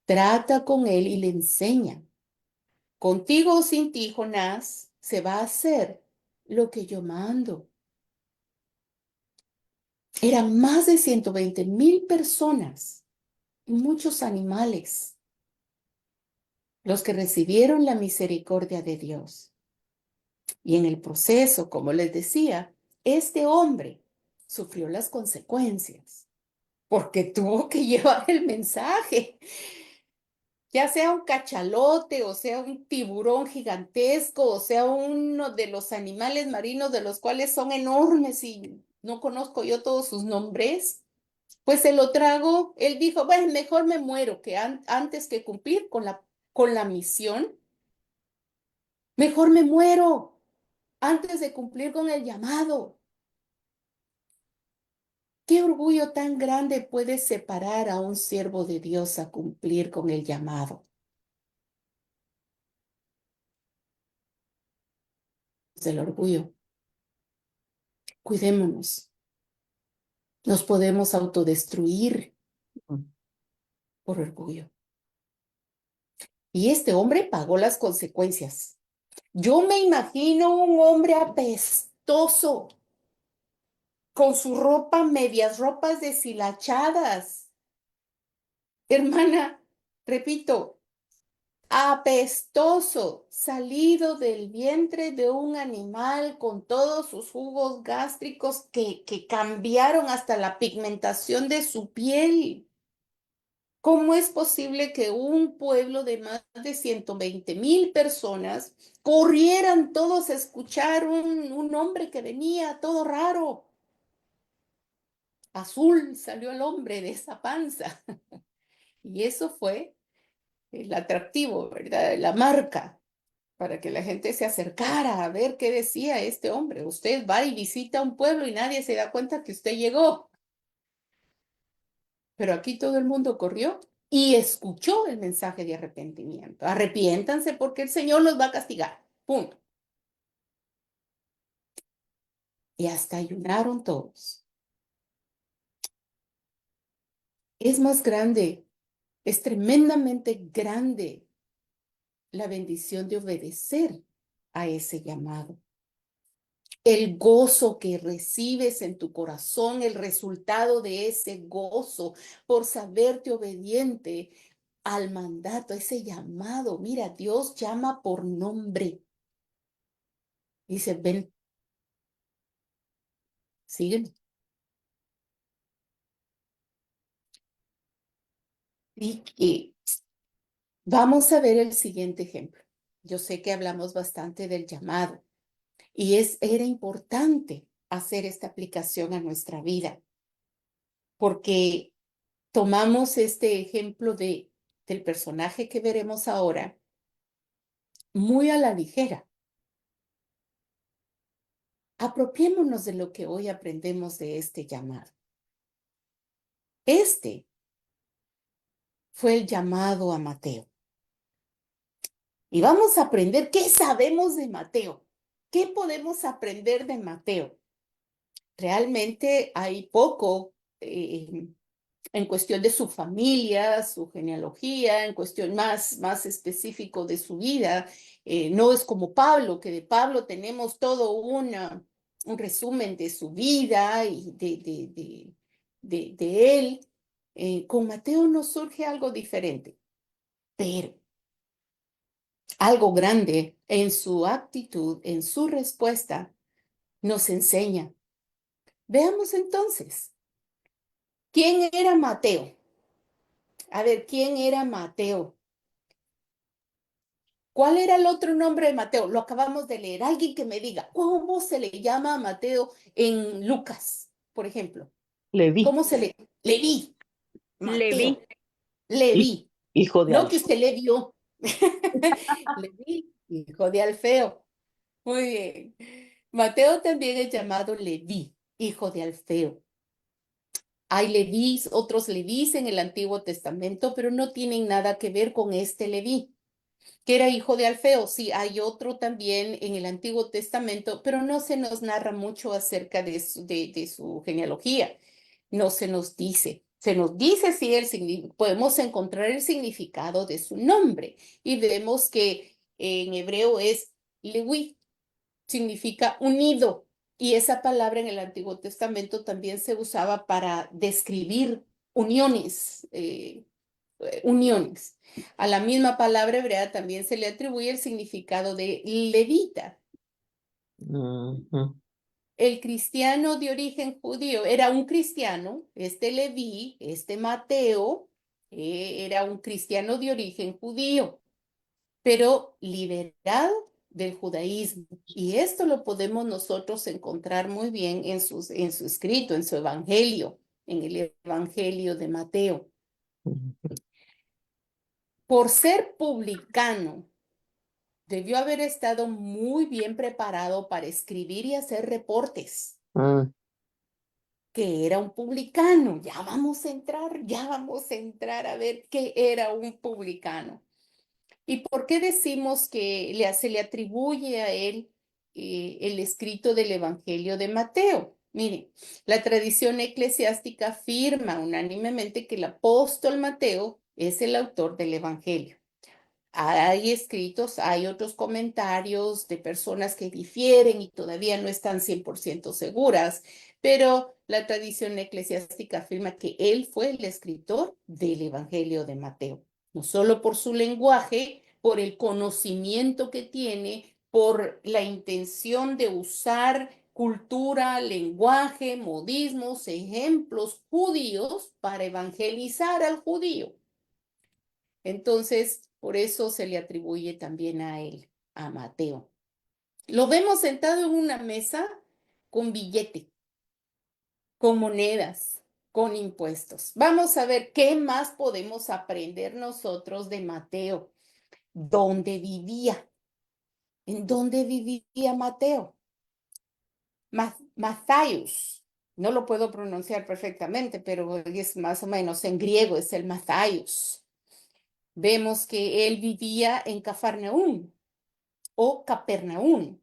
Trata con él y le enseña. Contigo o sin ti, Jonás, se va a hacer lo que yo mando. Eran más de 120,000 personas y muchos animales los que recibieron la misericordia de Dios. Y en el proceso, como les decía, este hombre sufrió las consecuencias porque tuvo que llevar el mensaje. Ya sea un cachalote, o sea un tiburón gigantesco, o sea uno de los animales marinos de los cuales son enormes y no conozco yo todos sus nombres, pues se lo tragó. Él dijo, bueno, mejor me muero que antes que cumplir con la misión. Mejor me muero antes de cumplir con el llamado. ¿Qué orgullo tan grande puede separar a un siervo de Dios a cumplir con el llamado? Del orgullo. Cuidémonos. Nos podemos autodestruir Mm. por orgullo. Y este hombre pagó las consecuencias. Yo me imagino un hombre apestoso, con su ropa, medias ropas deshilachadas. Hermana, repito, apestoso, salido del vientre de un animal con todos sus jugos gástricos que cambiaron hasta la pigmentación de su piel. ¿Cómo es posible que un pueblo de más de 120,000 personas corrieran todos a escuchar un hombre que venía todo raro? Azul salió el hombre de esa panza. Y eso fue el atractivo, ¿verdad? La marca para que la gente se acercara a ver qué decía este hombre. Usted va y visita un pueblo y nadie se da cuenta que usted llegó. Pero aquí todo el mundo corrió y escuchó el mensaje de arrepentimiento. Arrepiéntanse porque el Señor los va a castigar. Punto. Y hasta ayunaron todos. Es más grande, es tremendamente grande la bendición de obedecer a ese llamado. El gozo que recibes en tu corazón, el resultado de ese gozo por saberte obediente al mandato, ese llamado. Mira, Dios llama por nombre. Dice, ven, sígueme. Y vamos a ver el siguiente ejemplo. Yo sé que hablamos bastante del llamado y era importante hacer esta aplicación a nuestra vida porque tomamos este ejemplo del personaje que veremos ahora muy a la ligera. Apropiémonos de lo que hoy aprendemos de este llamado. Este fue el llamado a Mateo. Y vamos a aprender qué sabemos de Mateo. ¿Qué podemos aprender de Mateo? Realmente hay poco en cuestión de su familia, su genealogía, en cuestión más específico de su vida. No es como Pablo, que de Pablo tenemos todo un resumen de su vida y de él. Con Mateo nos surge algo diferente, pero algo grande en su actitud, en su respuesta, nos enseña. Veamos entonces, ¿quién era Mateo? A ver, ¿quién era Mateo? ¿Cuál era el otro nombre de Mateo? Lo acabamos de leer. Alguien que me diga, ¿cómo se le llama a Mateo en Lucas, por ejemplo? Leví, ¿Cómo se le? Leví, Leví, Mateo, Leví. hijo de No que Alfeo. usted le vio. Leví, hijo de Alfeo. Muy bien. Mateo también es llamado Leví, hijo de Alfeo. Hay Levís, otros Levís en el Antiguo Testamento, pero no tienen nada que ver con este Leví, que era hijo de Alfeo. Sí, hay otro también en el Antiguo Testamento, pero no se nos narra mucho acerca de su genealogía. No se nos dice. Se nos dice si podemos encontrar el significado de su nombre y vemos que en hebreo es Leví, significa unido. Y esa palabra en el Antiguo Testamento también se usaba para describir uniones, uniones. A la misma palabra hebrea también se le atribuye el significado de levita. Ujú. El cristiano de origen judío era un cristiano, este Leví, este Mateo, era un cristiano de origen judío, pero liberado del judaísmo. Y esto lo podemos nosotros encontrar muy bien en su escrito, en su evangelio, en el evangelio de Mateo. Por ser publicano, debió haber estado muy bien preparado para escribir y hacer reportes, Mm, que era un publicano. Ya vamos a entrar a ver qué era un publicano. ¿Y por qué decimos que se le atribuye a él el escrito del Evangelio de Mateo? Miren, la tradición eclesiástica afirma unánimemente que el apóstol Mateo es el autor del Evangelio. Hay escritos, hay otros comentarios de personas que difieren y todavía no están 100% seguras, pero la tradición eclesiástica afirma que él fue el escritor del Evangelio de Mateo, no solo por su lenguaje, por el conocimiento que tiene, por la intención de usar cultura, lenguaje, modismos, ejemplos judíos para evangelizar al judío. Entonces, por eso se le atribuye también a él, a Mateo. Lo vemos sentado en una mesa con billete, con monedas, con impuestos. Vamos a ver qué más podemos aprender nosotros de Mateo. ¿Dónde vivía? ¿En dónde vivía Mateo? Mathaios. No lo puedo pronunciar perfectamente, pero es más o menos en griego, es el Mathaios. Vemos que él vivía en Cafarnaúm o Capernaúm.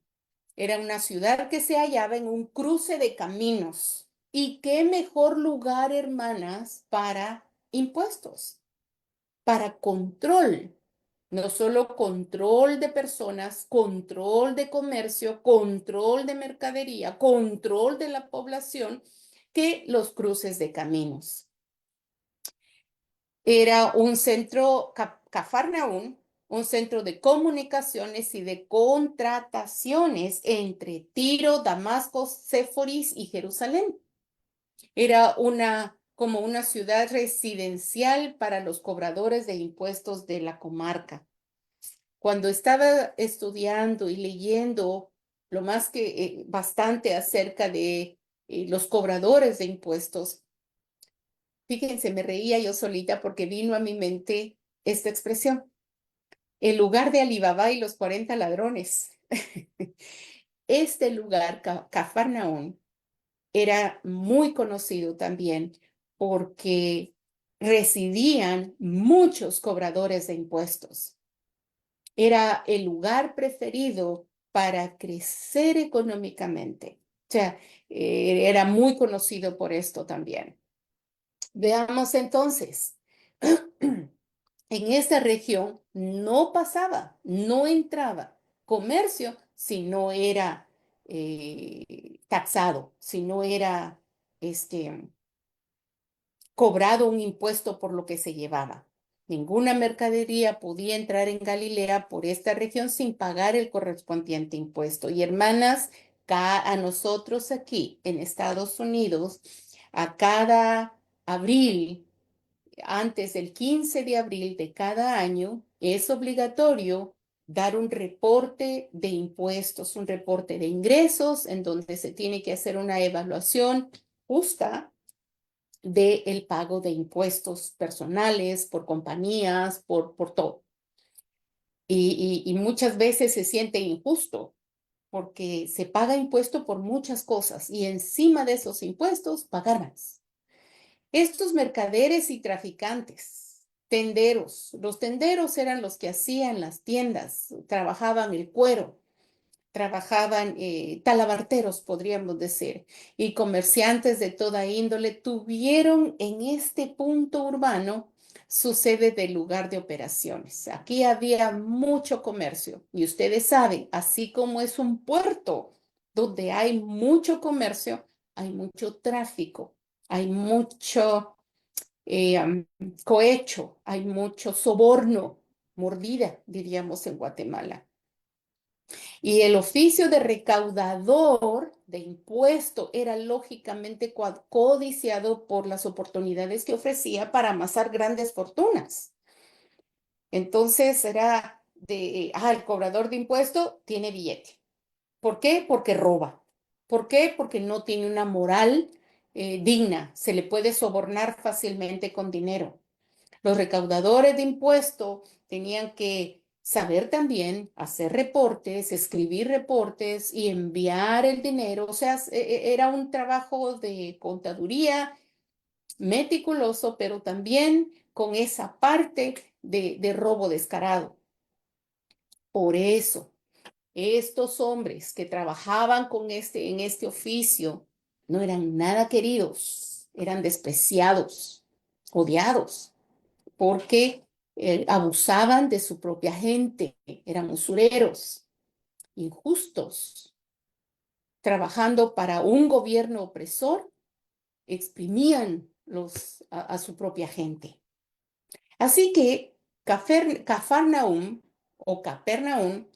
Era una ciudad que se hallaba en un cruce de caminos. ¿Y qué mejor lugar, hermanas, para impuestos, para control? No solo control de personas, control de comercio, control de mercadería, control de la población, que los cruces de caminos. Era un centro, Cafarnaúm, un centro de comunicaciones y de contrataciones entre Tiro, Damasco, Séforis y Jerusalén. Era como una ciudad residencial para los cobradores de impuestos de la comarca. Cuando estaba estudiando y leyendo lo más que bastante acerca de los cobradores de impuestos, fíjense, me reía yo solita porque vino a mi mente esta expresión: el lugar de Alibaba y los 40 ladrones. Este lugar, Cafarnaún, era muy conocido también porque residían muchos cobradores de impuestos. Era el lugar preferido para crecer económicamente. O sea, era muy conocido por esto también. Veamos entonces. En esta región no pasaba, no entraba comercio si no era taxado, si no era cobrado un impuesto por lo que se llevaba. Ninguna mercadería podía entrar en Galilea por esta región sin pagar el correspondiente impuesto. Y hermanas, a nosotros aquí en Estados Unidos, a cada abril, antes del 15 de abril de cada año, es obligatorio dar un reporte de impuestos, un reporte de ingresos, en donde se tiene que hacer una evaluación justa del pago de impuestos personales, por compañías, por todo. Y muchas veces se siente injusto porque se paga impuesto por muchas cosas y encima de esos impuestos pagar más. Estos mercaderes y traficantes, tenderos, los tenderos eran los que hacían las tiendas, trabajaban el cuero, trabajaban talabarteros, podríamos decir, y comerciantes de toda índole tuvieron en este punto urbano su sede de lugar de operaciones. Aquí había mucho comercio y ustedes saben, así como es un puerto donde hay mucho comercio, hay mucho tráfico, hay mucho cohecho, hay mucho soborno, mordida, diríamos en Guatemala. Y el oficio de recaudador de impuesto era lógicamente codiciado por las oportunidades que ofrecía para amasar grandes fortunas. Entonces era el cobrador de impuesto tiene billete. ¿Por qué? Porque roba. ¿Por qué? Porque no tiene una moral digna. Se le puede sobornar fácilmente con dinero. Los recaudadores de impuestos tenían que saber también hacer reportes, escribir reportes y enviar el dinero. O sea, era un trabajo de contaduría meticuloso, pero también con esa parte de robo descarado. Por eso, estos hombres que trabajaban en este oficio no eran nada queridos, eran despreciados, odiados, porque abusaban de su propia gente, eran usureros, injustos, trabajando para un gobierno opresor, exprimían a su propia gente. Así que Cafarnaúm o Capernaum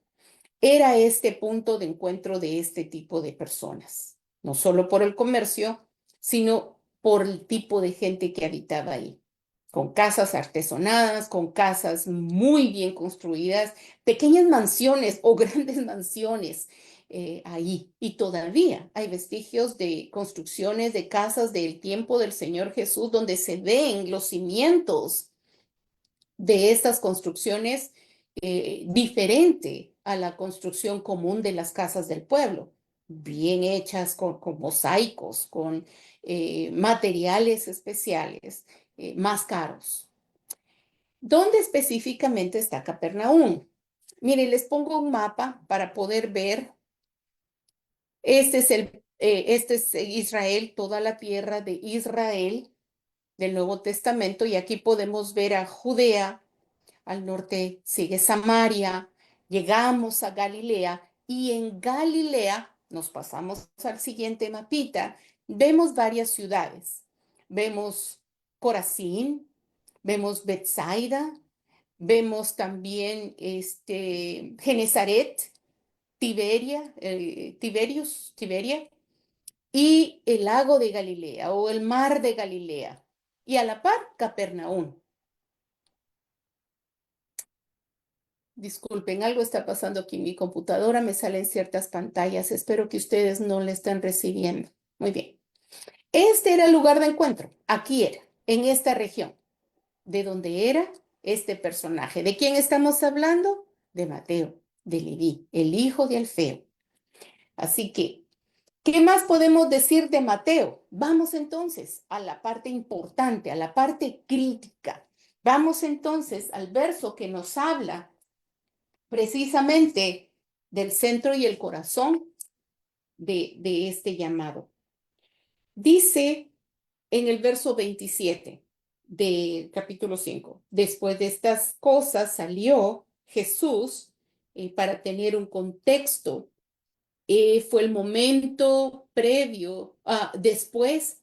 era este punto de encuentro de este tipo de personas, no solo por el comercio, sino por el tipo de gente que habitaba ahí, con casas artesonadas, con casas muy bien construidas, pequeñas mansiones o grandes mansiones ahí. Y todavía hay vestigios de construcciones de casas del tiempo del Señor Jesús donde se ven los cimientos de estas construcciones diferente a la construcción común de las casas del pueblo, bien hechas con mosaicos, con materiales especiales, más caros. ¿Dónde específicamente está Capernaum? Mire, les pongo un mapa para poder ver. Este es Israel, toda la tierra de Israel del Nuevo Testamento, y aquí podemos ver a Judea. Al norte sigue Samaria, llegamos a Galilea y en Galilea nos pasamos al siguiente mapita, vemos varias ciudades. Vemos Corazín, vemos Betsaida, vemos también Genezaret, Tiberia y el lago de Galilea o el mar de Galilea. Y a la par, Capernaum. Disculpen, algo está pasando aquí en mi computadora, me salen ciertas pantallas, espero que ustedes no le estén recibiendo. Muy bien. Este era el lugar de encuentro, aquí era, en esta región, de donde era este personaje. ¿De quién estamos hablando? De Mateo, de Leví, el hijo de Alfeo. Así que, ¿qué más podemos decir de Mateo? Vamos entonces a la parte importante, a la parte crítica. Vamos entonces al verso que nos habla precisamente del centro y el corazón de este llamado. Dice en el verso 27 de capítulo 5, después de estas cosas salió Jesús para tener un contexto. Fue el momento previo, después.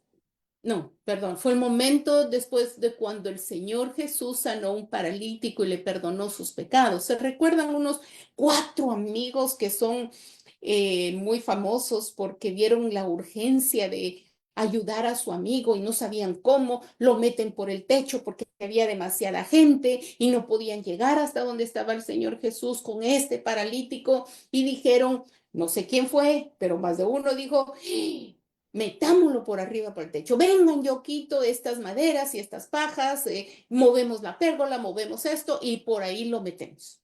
No, perdón, fue el momento después de cuando el Señor Jesús sanó a un paralítico y le perdonó sus pecados. ¿Se recuerdan unos 4 amigos que son muy famosos porque vieron la urgencia de ayudar a su amigo y no sabían cómo? Lo meten por el techo porque había demasiada gente y no podían llegar hasta donde estaba el Señor Jesús con este paralítico y dijeron, no sé quién fue, pero más de uno dijo, metámoslo por arriba por el techo. Vengan, yo quito estas maderas y estas pajas, movemos la pérgola, movemos esto y por ahí lo metemos.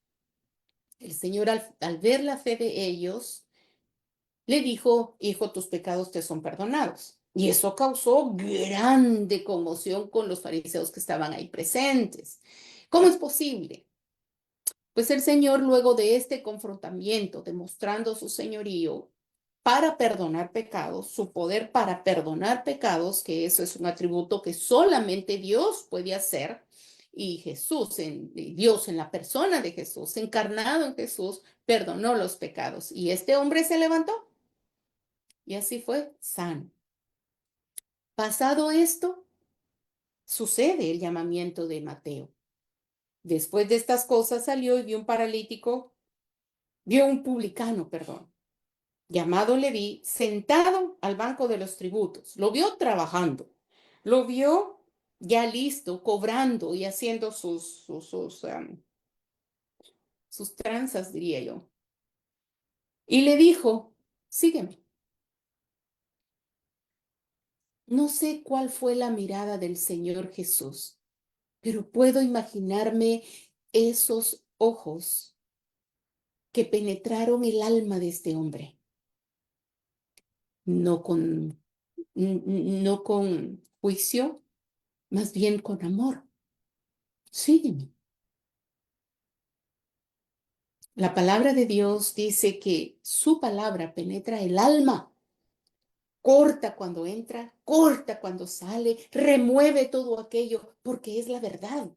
El Señor, al ver la fe de ellos, le dijo, hijo, tus pecados te son perdonados. Y eso causó grande conmoción con los fariseos que estaban ahí presentes. ¿Cómo es posible? Pues el Señor, luego de este confrontamiento, demostrando su señorío, para perdonar pecados, su poder para perdonar pecados, que eso es un atributo que solamente Dios puede hacer, y Jesús, Dios en la persona de Jesús, encarnado en Jesús, perdonó los pecados. Y este hombre se levantó y así fue sano. Pasado esto, sucede el llamamiento de Mateo. Después de estas cosas salió y vio un publicano, perdón, llamado Leví, sentado al banco de los tributos. Lo vio trabajando, lo vio ya listo, cobrando y haciendo sus tranzas, diría yo. Y le dijo, sígueme. No sé cuál fue la mirada del Señor Jesús, pero puedo imaginarme esos ojos que penetraron el alma de este hombre, no con, no con juicio, más bien con amor. Sígueme. La palabra de Dios dice que su palabra penetra el alma corta cuando entra, corta cuando sale, remueve todo aquello, porque es la verdad.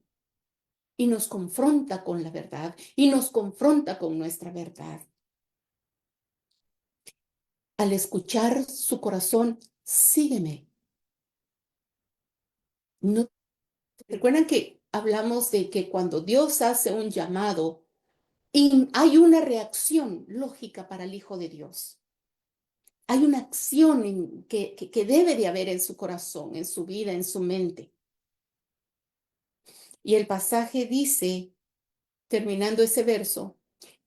Y nos confronta con la verdad, y nos confronta con nuestra verdad. Al escuchar su corazón, sígueme. No, recuerdan que hablamos de que cuando Dios hace un llamado, hay una reacción lógica para el Hijo de Dios. Hay una acción que debe de haber en su corazón, en su vida, en su mente. Y el pasaje dice, terminando ese verso,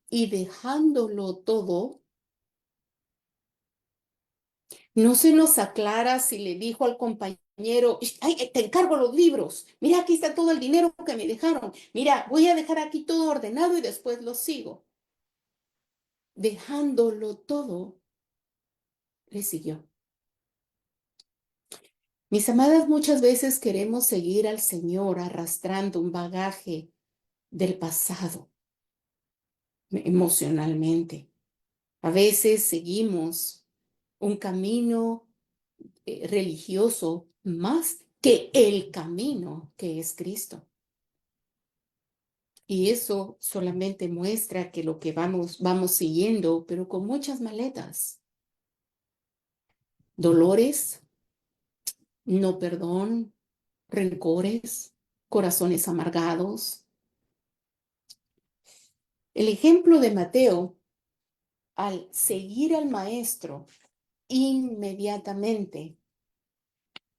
y dejándolo todo, no se nos aclara si le dijo al compañero, ay, te encargo los libros, mira, aquí está todo el dinero que me dejaron, mira, voy a dejar aquí todo ordenado y después lo sigo. Dejándolo todo, le siguió. Mis amadas, muchas veces queremos seguir al Señor arrastrando un bagaje del pasado emocionalmente. A veces seguimos un camino religioso más que el camino que es Cristo. Y eso solamente muestra que lo que vamos siguiendo, pero con muchas maletas. Dolores, no perdón, rencores, corazones amargados. El ejemplo de Mateo, al seguir al maestro inmediatamente,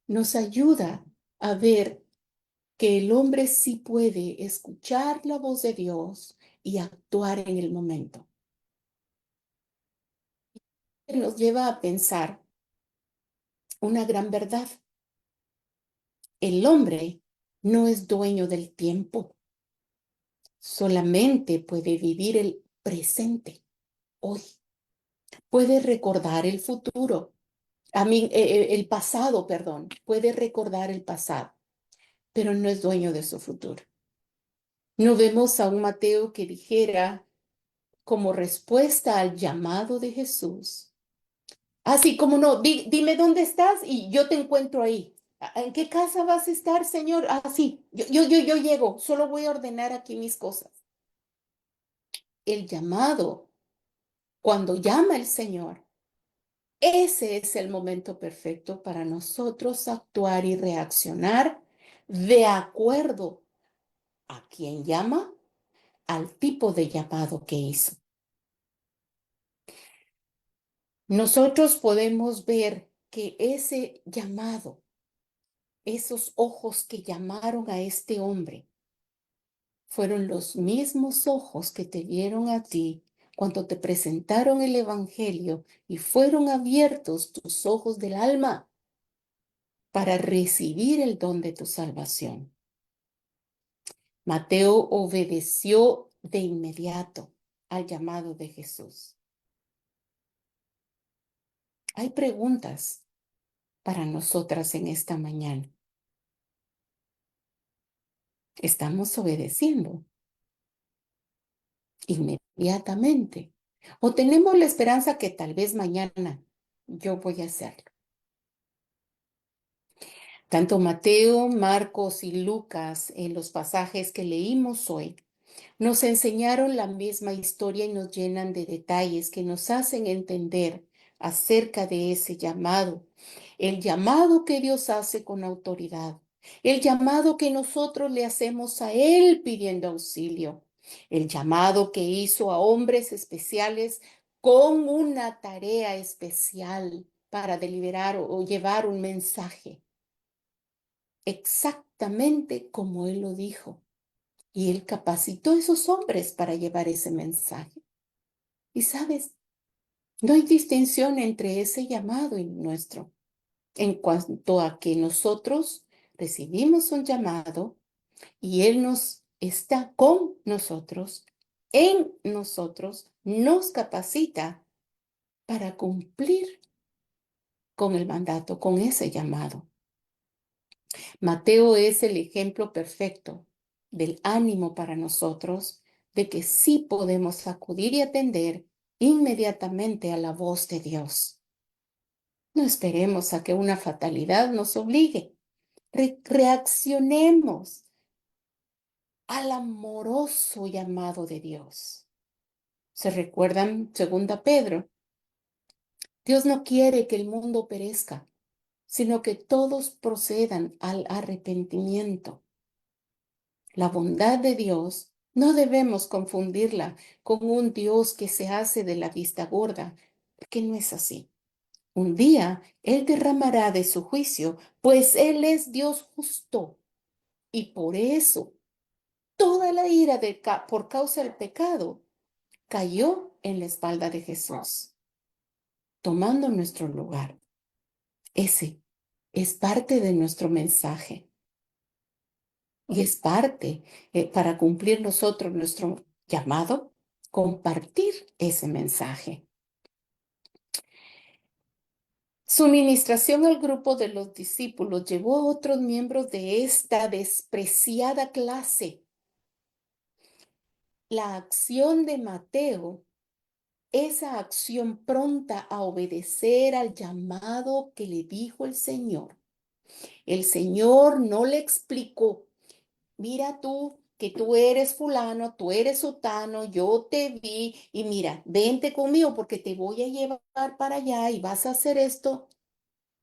nos ayuda a ver que el hombre sí puede escuchar la voz de Dios y actuar en el momento. Nos lleva a pensar una gran verdad. El hombre no es dueño del tiempo, solamente puede vivir el presente, hoy. Puede recordar el futuro, el pasado, perdón, puede recordar el pasado, pero no es dueño de su futuro. No vemos a un Mateo que dijera, como respuesta al llamado de Jesús, así como no, dime dónde estás y yo te encuentro ahí. ¿En qué casa vas a estar, Señor? Sí, yo llego, solo voy a ordenar aquí mis cosas. El llamado, cuando llama el Señor, ese es el momento perfecto para nosotros actuar y reaccionar de acuerdo a quien llama, al tipo de llamado que hizo. Nosotros podemos ver que ese llamado, esos ojos que llamaron a este hombre, fueron los mismos ojos que te vieron a ti cuando te presentaron el Evangelio y fueron abiertos tus ojos del alma para recibir el don de tu salvación. Mateo obedeció de inmediato al llamado de Jesús. Hay preguntas para nosotras en esta mañana. ¿Estamos obedeciendo inmediatamente? ¿O tenemos la esperanza que tal vez mañana yo voy a hacerlo? Tanto Mateo, Marcos y Lucas, en los pasajes que leímos hoy, nos enseñaron la misma historia y nos llenan de detalles que nos hacen entender acerca de ese llamado, el llamado que Dios hace con autoridad, el llamado que nosotros le hacemos a Él pidiendo auxilio, el llamado que hizo a hombres especiales con una tarea especial para deliberar o llevar un mensaje, exactamente como Él lo dijo. Y Él capacitó a esos hombres para llevar ese mensaje. Y sabes, no hay distinción entre ese llamado y nuestro. En cuanto a que nosotros recibimos un llamado y Él nos está con nosotros, en nosotros, nos capacita para cumplir con el mandato, con ese llamado. Mateo es el ejemplo perfecto del ánimo para nosotros de que sí podemos acudir y atender inmediatamente a la voz de Dios. No esperemos a que una fatalidad nos obligue. Reaccionemos al amoroso llamado de Dios. ¿Se recuerdan 2 Pedro? Dios no quiere que el mundo perezca, sino que todos procedan al arrepentimiento. La bondad de Dios no debemos confundirla con un Dios que se hace de la vista gorda, porque no es así. Un día Él derramará de su juicio, pues Él es Dios justo. Y por eso toda la ira por causa del pecado cayó en la espalda de Jesús, tomando nuestro lugar. Ese es parte de nuestro mensaje y es parte para cumplir nosotros nuestro llamado, compartir ese mensaje. Su ministración al grupo de los discípulos llevó a otros miembros de esta despreciada clase. La acción de Mateo, esa acción pronta a obedecer al llamado que le dijo el Señor. El Señor no le explicó, mira tú, que tú eres fulano, tú eres sutano, yo te vi y mira, vente conmigo porque te voy a llevar para allá y vas a hacer esto.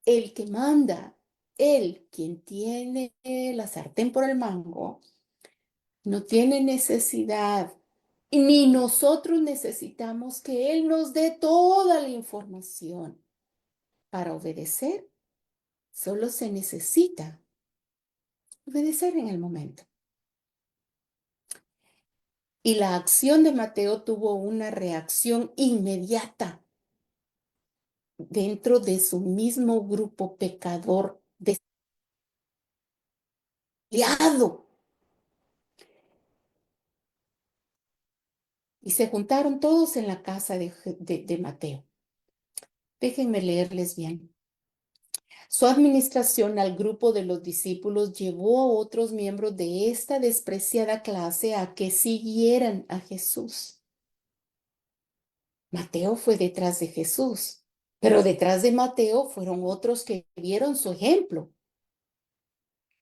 El que manda, él, quien tiene la sartén por el mango, no tiene necesidad, ni nosotros necesitamos que él nos dé toda la información. Para obedecer, solo se necesita obedecer en el momento. Y la acción de Mateo tuvo una reacción inmediata dentro de su mismo grupo pecador desviado. Y se juntaron todos en la casa de Mateo. Déjenme leerles bien. Su administración al grupo de los discípulos llevó a otros miembros de esta despreciada clase a que siguieran a Jesús. Mateo fue detrás de Jesús, pero detrás de Mateo fueron otros que vieron su ejemplo,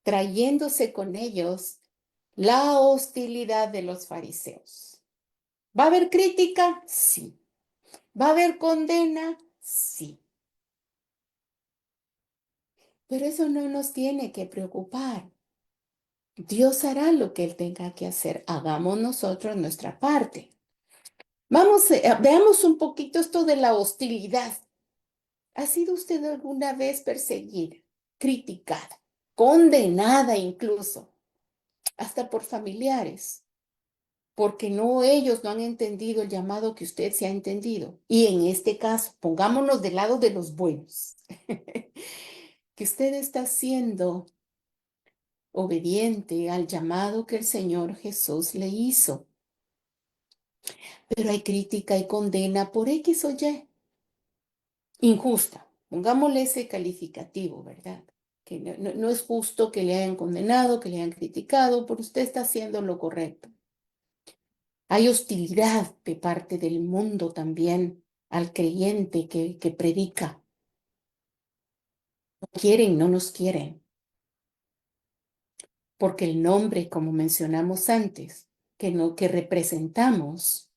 trayéndose con ellos la hostilidad de los fariseos. ¿Va a haber crítica? Sí. ¿Va a haber condena? Sí. Pero eso no nos tiene que preocupar. Dios hará lo que Él tenga que hacer. Hagamos nosotros nuestra parte. Veamos un poquito esto de la hostilidad. ¿Ha sido usted alguna vez perseguida, criticada, condenada incluso, hasta por familiares? Porque ellos no han entendido el llamado que usted se ha entendido. Y en este caso, pongámonos del lado de los buenos, que usted está siendo obediente al llamado que el Señor Jesús le hizo. Pero hay crítica y condena por X o Y. Injusta. Pongámosle ese calificativo, ¿verdad? Que no es justo que le hayan condenado, que le hayan criticado, pero usted está haciendo lo correcto. Hay hostilidad de parte del mundo también al creyente que predica. No quieren, no nos quieren. Porque el nombre, como mencionamos antes, que representamos,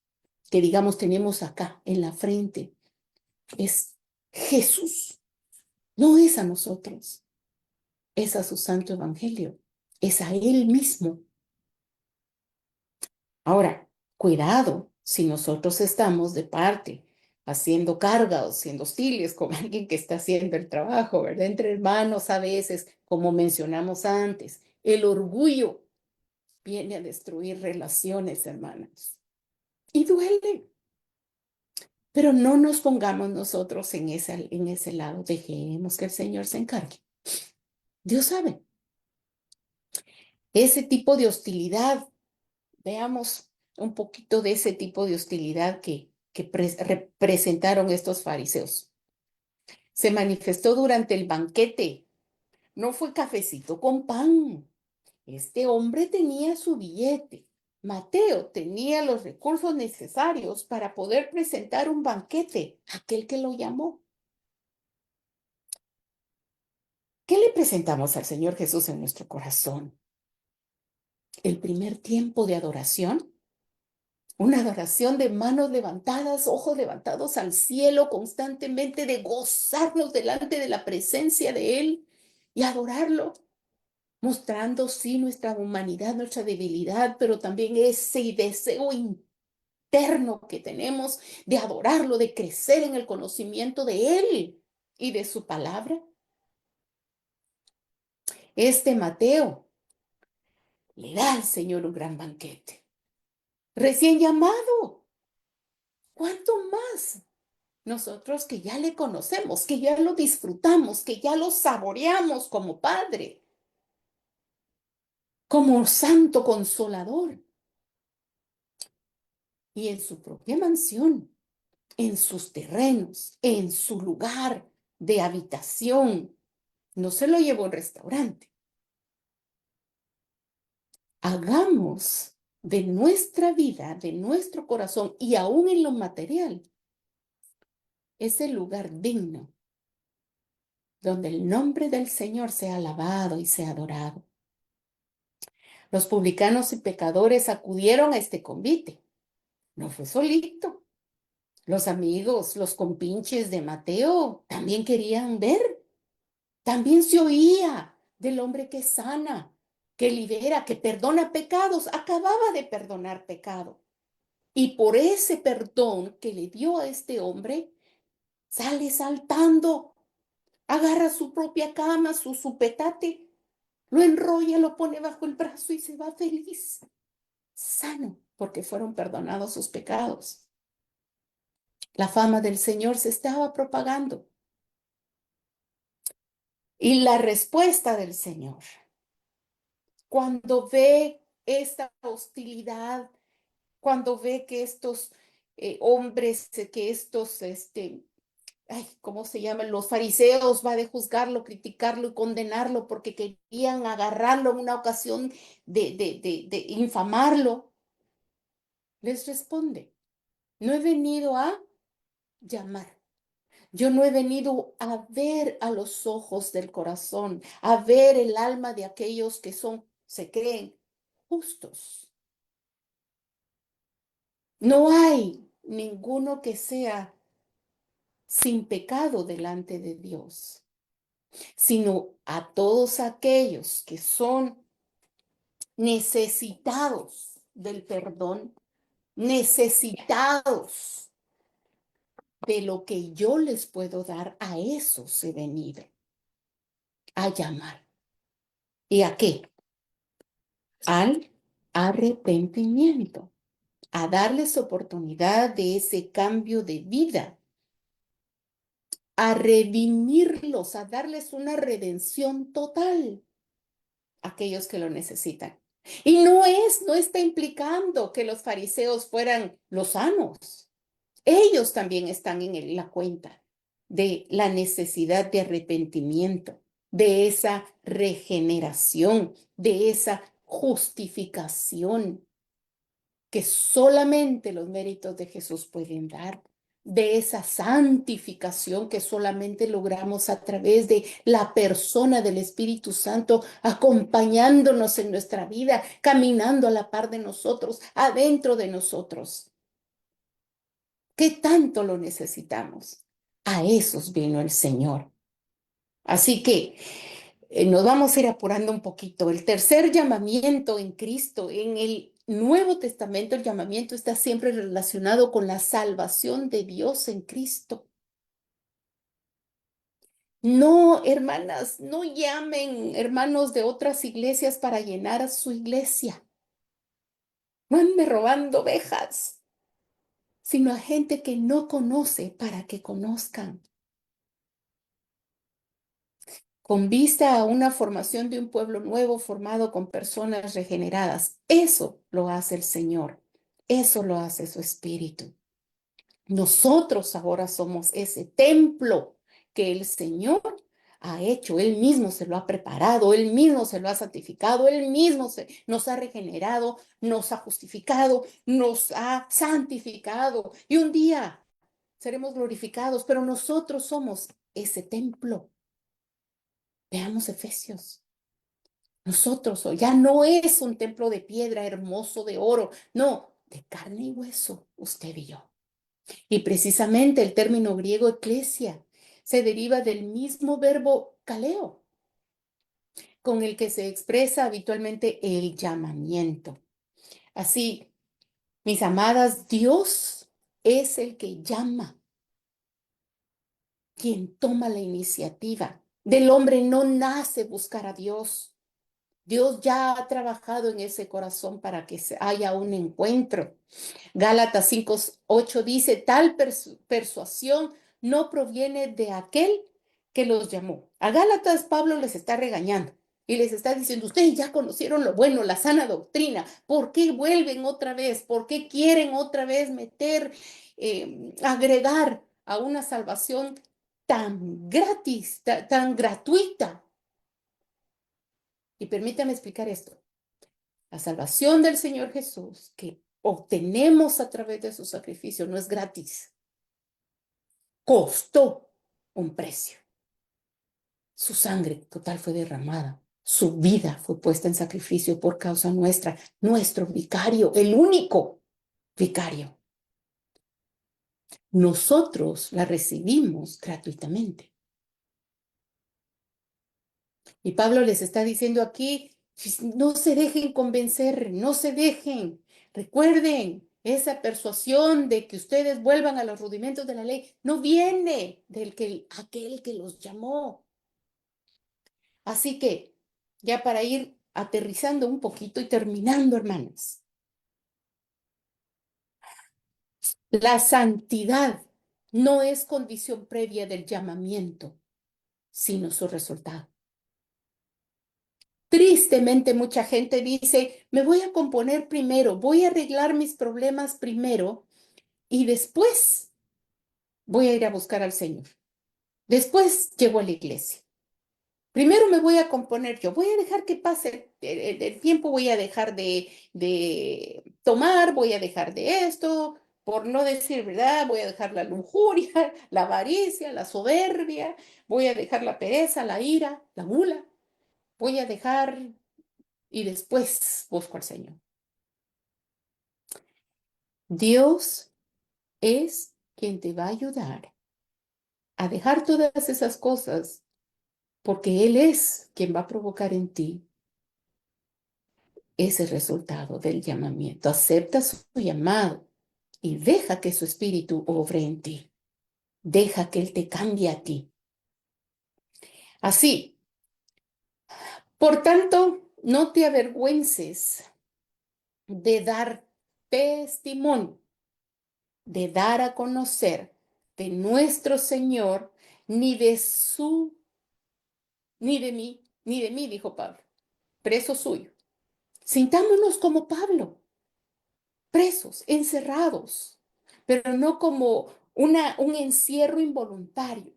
que digamos tenemos acá en la frente, es Jesús. No es a nosotros, es a su santo evangelio, es a Él mismo. Ahora, cuidado si nosotros estamos de parte, haciendo carga o siendo hostiles con alguien que está haciendo el trabajo, ¿verdad? Entre hermanos a veces, como mencionamos antes, el orgullo viene a destruir relaciones, hermanas. Y duele. Pero no nos pongamos nosotros en ese lado. Dejemos que el Señor se encargue. Dios sabe. Ese tipo de hostilidad, veamos un poquito de ese tipo de hostilidad que representaron estos fariseos. Se manifestó durante el banquete. No fue cafecito con pan. Este hombre tenía su billete. Mateo tenía los recursos necesarios para poder presentar un banquete a aquel que lo llamó. ¿Qué le presentamos al Señor Jesús en nuestro corazón? El primer tiempo de adoración, una adoración de manos levantadas, ojos levantados al cielo constantemente, de gozarnos delante de la presencia de Él y adorarlo, mostrando sí nuestra humanidad, nuestra debilidad, pero también ese deseo interno que tenemos de adorarlo, de crecer en el conocimiento de Él y de su palabra. Mateo le da al Señor un gran banquete. Recién llamado. ¿Cuánto más? Nosotros que ya le conocemos, que ya lo disfrutamos, que ya lo saboreamos como Padre, como Santo Consolador. Y en su propia mansión, en sus terrenos, en su lugar de habitación. No se lo llevó a un restaurante. Hagamos de nuestra vida, de nuestro corazón y aún en lo material, ese lugar digno donde el nombre del Señor sea alabado y sea adorado. Los publicanos y pecadores acudieron a este convite. No fue solito. Los amigos, los compinches de Mateo también querían ver. También se oía del hombre que sana, que libera, que perdona pecados. Acababa de perdonar pecado. Y por ese perdón que le dio a este hombre, sale saltando, agarra su propia cama, su petate, lo enrolla, lo pone bajo el brazo y se va feliz, sano, porque fueron perdonados sus pecados. La fama del Señor se estaba propagando. Y la respuesta del Señor, cuando ve esta hostilidad, cuando ve que estos hombres, que estos, ¿cómo se llaman? Los fariseos, va de juzgarlo, criticarlo y condenarlo porque querían agarrarlo en una ocasión de infamarlo, les responde, no he venido a llamar. Yo no he venido a ver a los ojos del corazón, a ver el alma de aquellos que se creen justos. No hay ninguno que sea sin pecado delante de Dios, sino a todos aquellos que son necesitados del perdón, necesitados de lo que yo les puedo dar. A esos he venido a llamar. ¿Y a qué? Al arrepentimiento, a darles oportunidad de ese cambio de vida, a redimirlos, a darles una redención total a aquellos que lo necesitan. Y no está implicando que los fariseos fueran los sanos. Ellos también están en la cuenta de la necesidad de arrepentimiento, de esa regeneración, de esa justificación que solamente los méritos de Jesús pueden dar, de esa santificación que solamente logramos a través de la persona del Espíritu Santo acompañándonos en nuestra vida, caminando a la par de nosotros, adentro de nosotros. ¿Qué tanto lo necesitamos? A esos vino el Señor. Así que nos vamos a ir apurando un poquito. El tercer llamamiento en Cristo, en el Nuevo Testamento, el llamamiento está siempre relacionado con la salvación de Dios en Cristo. No, hermanas, no llamen hermanos de otras iglesias para llenar a su iglesia. No ande robando ovejas, sino a gente que no conoce para que conozcan. Con vista a una formación de un pueblo nuevo formado con personas regeneradas. Eso lo hace el Señor. Eso lo hace su Espíritu. Nosotros ahora somos ese templo que el Señor ha hecho. Él mismo se lo ha preparado, Él mismo se lo ha santificado, Él mismo nos ha regenerado, nos ha justificado, nos ha santificado. Y un día seremos glorificados, pero nosotros somos ese templo. Veamos Efesios. Nosotros hoy ya no es un templo de piedra hermoso de oro, no, de carne y hueso, usted y yo. Y precisamente el término griego eclesia se deriva del mismo verbo kaleo, con el que se expresa habitualmente el llamamiento. Así, mis amadas, Dios es el que llama, quien toma la iniciativa. Del hombre no nace buscar a Dios. Dios ya ha trabajado en ese corazón para que haya un encuentro. Gálatas 5:8 dice, tal persuasión no proviene de aquel que los llamó. A Gálatas Pablo les está regañando y les está diciendo, ustedes ya conocieron lo bueno, la sana doctrina, ¿por qué vuelven otra vez? ¿Por qué quieren otra vez meter, agregar a una salvación tan gratis, tan gratuita? Y permítame explicar esto. La salvación del Señor Jesús que obtenemos a través de su sacrificio no es gratis. Costó un precio. Su sangre total fue derramada. Su vida fue puesta en sacrificio por causa nuestra. Nuestro vicario, el único vicario. Nosotros la recibimos gratuitamente. Y Pablo les está diciendo aquí, no se dejen convencer, no se dejen. Recuerden, esa persuasión de que ustedes vuelvan a los rudimentos de la ley no viene del aquel que los llamó. Así que, ya para ir aterrizando un poquito y terminando, hermanas, la santidad no es condición previa del llamamiento, sino su resultado. Tristemente, mucha gente dice, me voy a componer primero, voy a arreglar mis problemas primero y después voy a ir a buscar al Señor. Después llego a la iglesia. Primero me voy a componer yo, voy a dejar que pase el tiempo, voy a dejar de tomar, voy a dejar de esto, por no decir verdad, voy a dejar la lujuria, la avaricia, la soberbia, voy a dejar la pereza, la ira, la gula, voy a dejar y después busco al Señor. Dios es quien te va a ayudar a dejar todas esas cosas porque Él es quien va a provocar en ti ese resultado del llamamiento. Acepta su llamado y deja que su espíritu obre en ti. Deja que Él te cambie a ti. Así, por tanto, no te avergüences de dar testimonio, de dar a conocer de nuestro Señor, ni ni de mí, dijo Pablo, preso suyo. Sintámonos como Pablo, presos, encerrados, pero no como un encierro involuntario,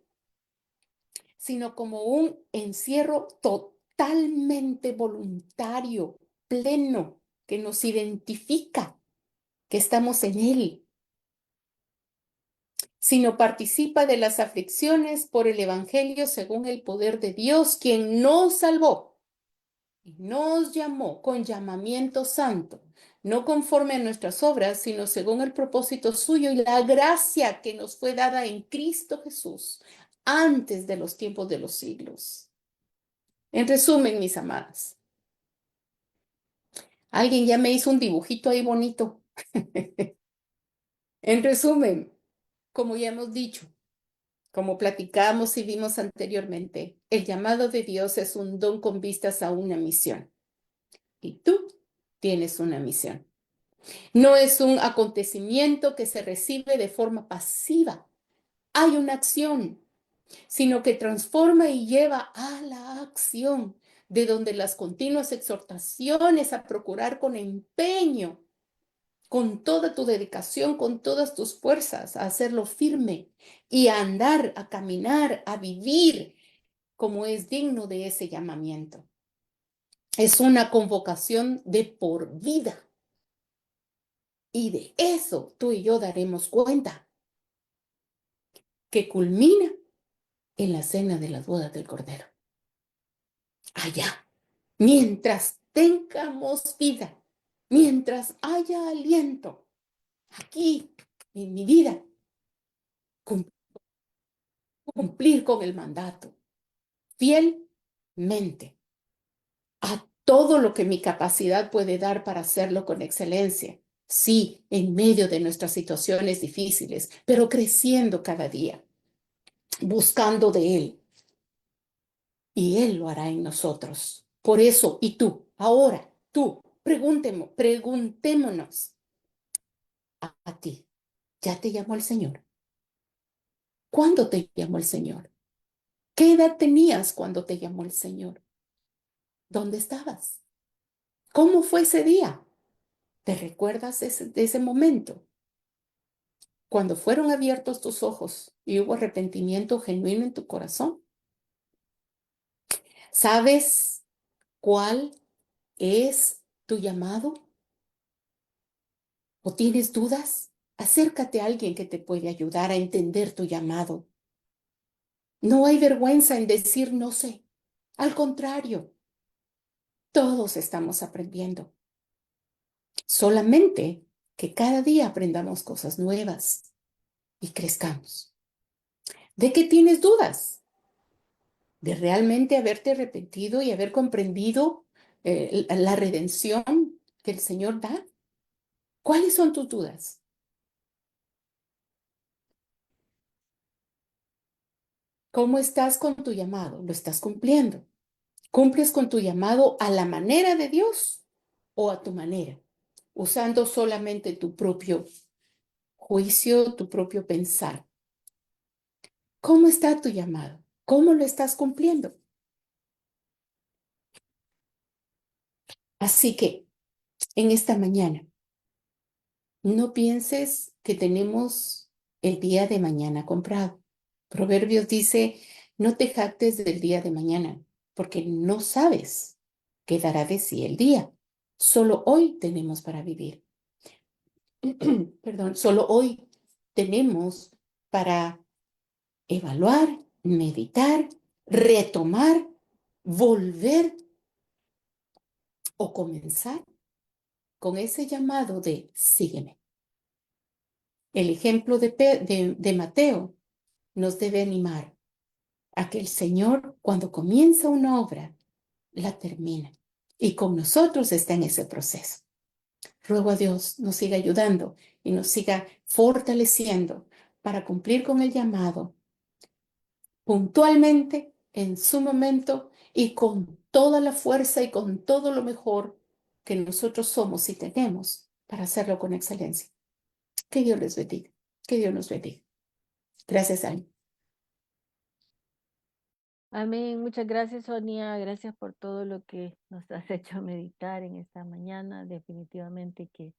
sino como un encierro totalmente voluntario, pleno, que nos identifica que estamos en Él, sino participa de las aflicciones por el Evangelio según el poder de Dios, quien nos salvó y nos llamó con llamamiento santo, no conforme a nuestras obras, sino según el propósito suyo y la gracia que nos fue dada en Cristo Jesús antes de los tiempos de los siglos. En resumen, mis amadas, alguien ya me hizo un dibujito ahí bonito. En resumen, como ya hemos dicho, como platicamos y vimos anteriormente, el llamado de Dios es un don con vistas a una misión. Y tú tienes una misión. No es un acontecimiento que se recibe de forma pasiva. Hay una acción, sino que transforma y lleva a la acción, de donde las continuas exhortaciones a procurar con empeño, con toda tu dedicación, con todas tus fuerzas, a hacerlo firme y a andar, a caminar, a vivir como es digno de ese llamamiento. Es una convocación de por vida. Y de eso tú y yo daremos cuenta, que culmina en la cena de las bodas del Cordero. allá. Mientras tengamos vida, mientras haya aliento, aquí en mi vida, cumplir con el mandato fielmente a todo lo que mi capacidad puede dar para hacerlo con excelencia. Sí, en medio de nuestras situaciones difíciles, pero creciendo cada día, buscando de Él, y Él lo hará en nosotros. Por eso, y tú, ahora, tú, preguntémonos a ti, ¿ya te llamó el Señor? ¿Cuándo te llamó el Señor? ¿Qué edad tenías cuando te llamó el Señor? ¿Dónde estabas? ¿Cómo fue ese día? ¿Te recuerdas de ese momento? Cuando fueron abiertos tus ojos y hubo arrepentimiento genuino en tu corazón. ¿Sabes cuál es tu llamado? ¿O tienes dudas? Acércate a alguien que te puede ayudar a entender tu llamado. No hay vergüenza en decir no sé. Al contrario, todos estamos aprendiendo. Solamente que cada día aprendamos cosas nuevas y crezcamos. ¿De qué tienes dudas? ¿De realmente haberte arrepentido y haber comprendido la redención que el Señor da? ¿Cuáles son tus dudas? ¿Cómo estás con tu llamado? ¿Lo estás cumpliendo? ¿Cumples con tu llamado a la manera de Dios o a tu manera? Usando solamente tu propio juicio, tu propio pensar. ¿Cómo está tu llamado? ¿Cómo lo estás cumpliendo? Así que en esta mañana, no pienses que tenemos el día de mañana comprado. Proverbios dice, no te jactes del día de mañana, porque no sabes qué dará de sí el día. Solo hoy tenemos para vivir. Perdón, solo hoy tenemos para evaluar, meditar, retomar, volver o comenzar con ese llamado de sígueme. El ejemplo de Mateo nos debe animar a que el Señor, cuando comienza una obra, la termina. Y con nosotros está en ese proceso. Ruego a Dios nos siga ayudando y nos siga fortaleciendo para cumplir con el llamado puntualmente, en su momento y con toda la fuerza y con todo lo mejor que nosotros somos y tenemos para hacerlo con excelencia. Que Dios les bendiga. Que Dios nos bendiga. Gracias, Ani. Amén. Muchas gracias, Sonia. Gracias por todo lo que nos has hecho meditar en esta mañana. Definitivamente que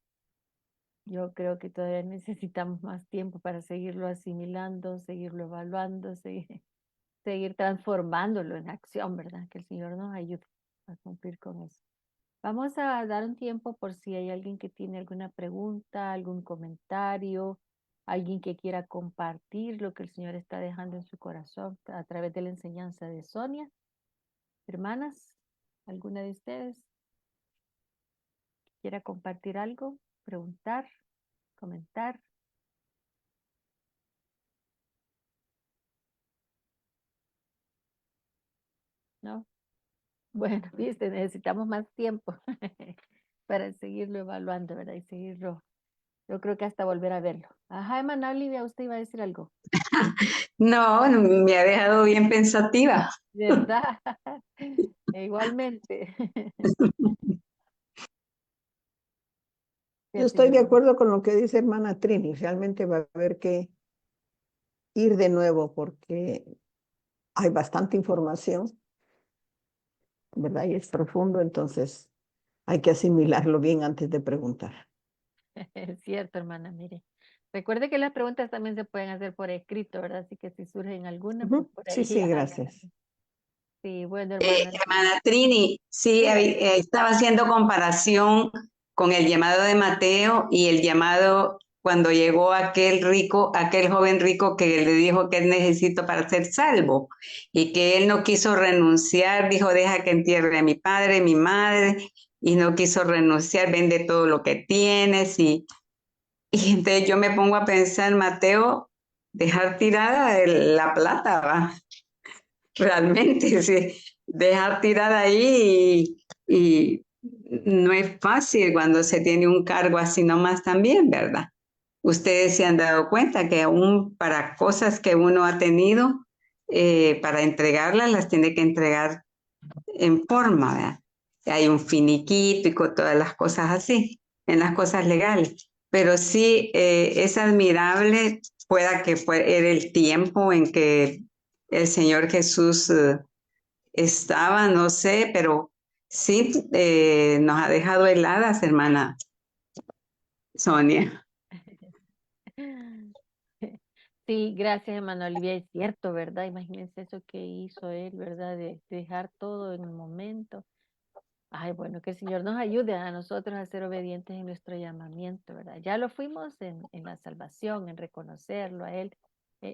yo creo que todavía necesitamos más tiempo para seguirlo asimilando, seguirlo evaluando, seguir transformándolo en acción, ¿verdad? Que el Señor nos ayude a cumplir con eso. Vamos a dar un tiempo por si hay alguien que tiene alguna pregunta, algún comentario, alguien que quiera compartir lo que el Señor está dejando en su corazón a través de la enseñanza de Sonia. Hermanas, ¿alguna de ustedes quiera compartir algo, preguntar, comentar? ¿No? Bueno, viste, necesitamos más tiempo para seguirlo evaluando, ¿verdad? Y seguirlo, yo creo que hasta volver a verlo. Ajá, Emma Olivia, usted iba a decir algo. No, me ha dejado bien pensativa. ¿Verdad? Igualmente. Yo estoy de acuerdo con lo que dice hermana Trini. Realmente va a haber que ir de nuevo porque hay bastante información, ¿verdad? Y es profundo, entonces hay que asimilarlo bien antes de preguntar. Es cierto, hermana, mire. Recuerde que las preguntas también se pueden hacer por escrito, ¿verdad? Así que si surgen alguna, pues por Sí, ahí sí, háganla. gracias. Sí, bueno, hermana. Hermana Trini, sí, Diga. estaba haciendo comparación con el llamado de Mateo y el llamado cuando llegó aquel joven rico que le dijo que él necesito para ser salvo y que él no quiso renunciar, dijo, deja que entierre a mi padre, mi madre, y no quiso renunciar, vende todo lo que tienes y entonces yo me pongo a pensar, Mateo, dejar tirada la plata, ¿va? Realmente, sí, dejar tirada ahí y no es fácil cuando se tiene un cargo así nomás también, ¿verdad? Ustedes se han dado cuenta que aún para cosas que uno ha tenido, para entregarlas, las tiene que entregar en forma, ¿verdad? Hay un finiquito y con todas las cosas así, en las cosas legales. Pero sí es admirable, pueda que era el tiempo en que el Señor Jesús estaba, no sé, pero sí nos ha dejado heladas, hermana Sonia. Sí, gracias, hermano Olivia. Es cierto, ¿verdad? Imagínense eso que hizo él, ¿verdad? De dejar todo en el momento. Ay, bueno, que el Señor nos ayude a nosotros a ser obedientes en nuestro llamamiento, ¿verdad? Ya lo fuimos en la salvación, en reconocerlo a Él.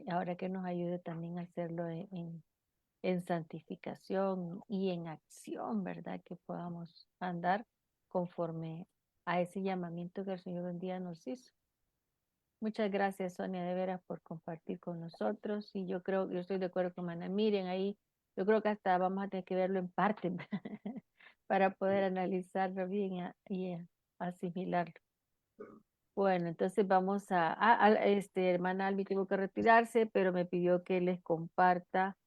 Ahora que nos ayude también a hacerlo en santificación y en acción, ¿verdad? Que podamos andar conforme a ese llamamiento que el Señor un día nos hizo. Muchas gracias, Sonia, de veras, por compartir con nosotros. Y yo estoy de acuerdo con Ana. Miren, ahí, yo creo que hasta vamos a tener que verlo en parte para poder analizarlo bien y asimilarlo. Bueno, entonces vamos hermana Albi tuvo que retirarse, pero me pidió que les comparta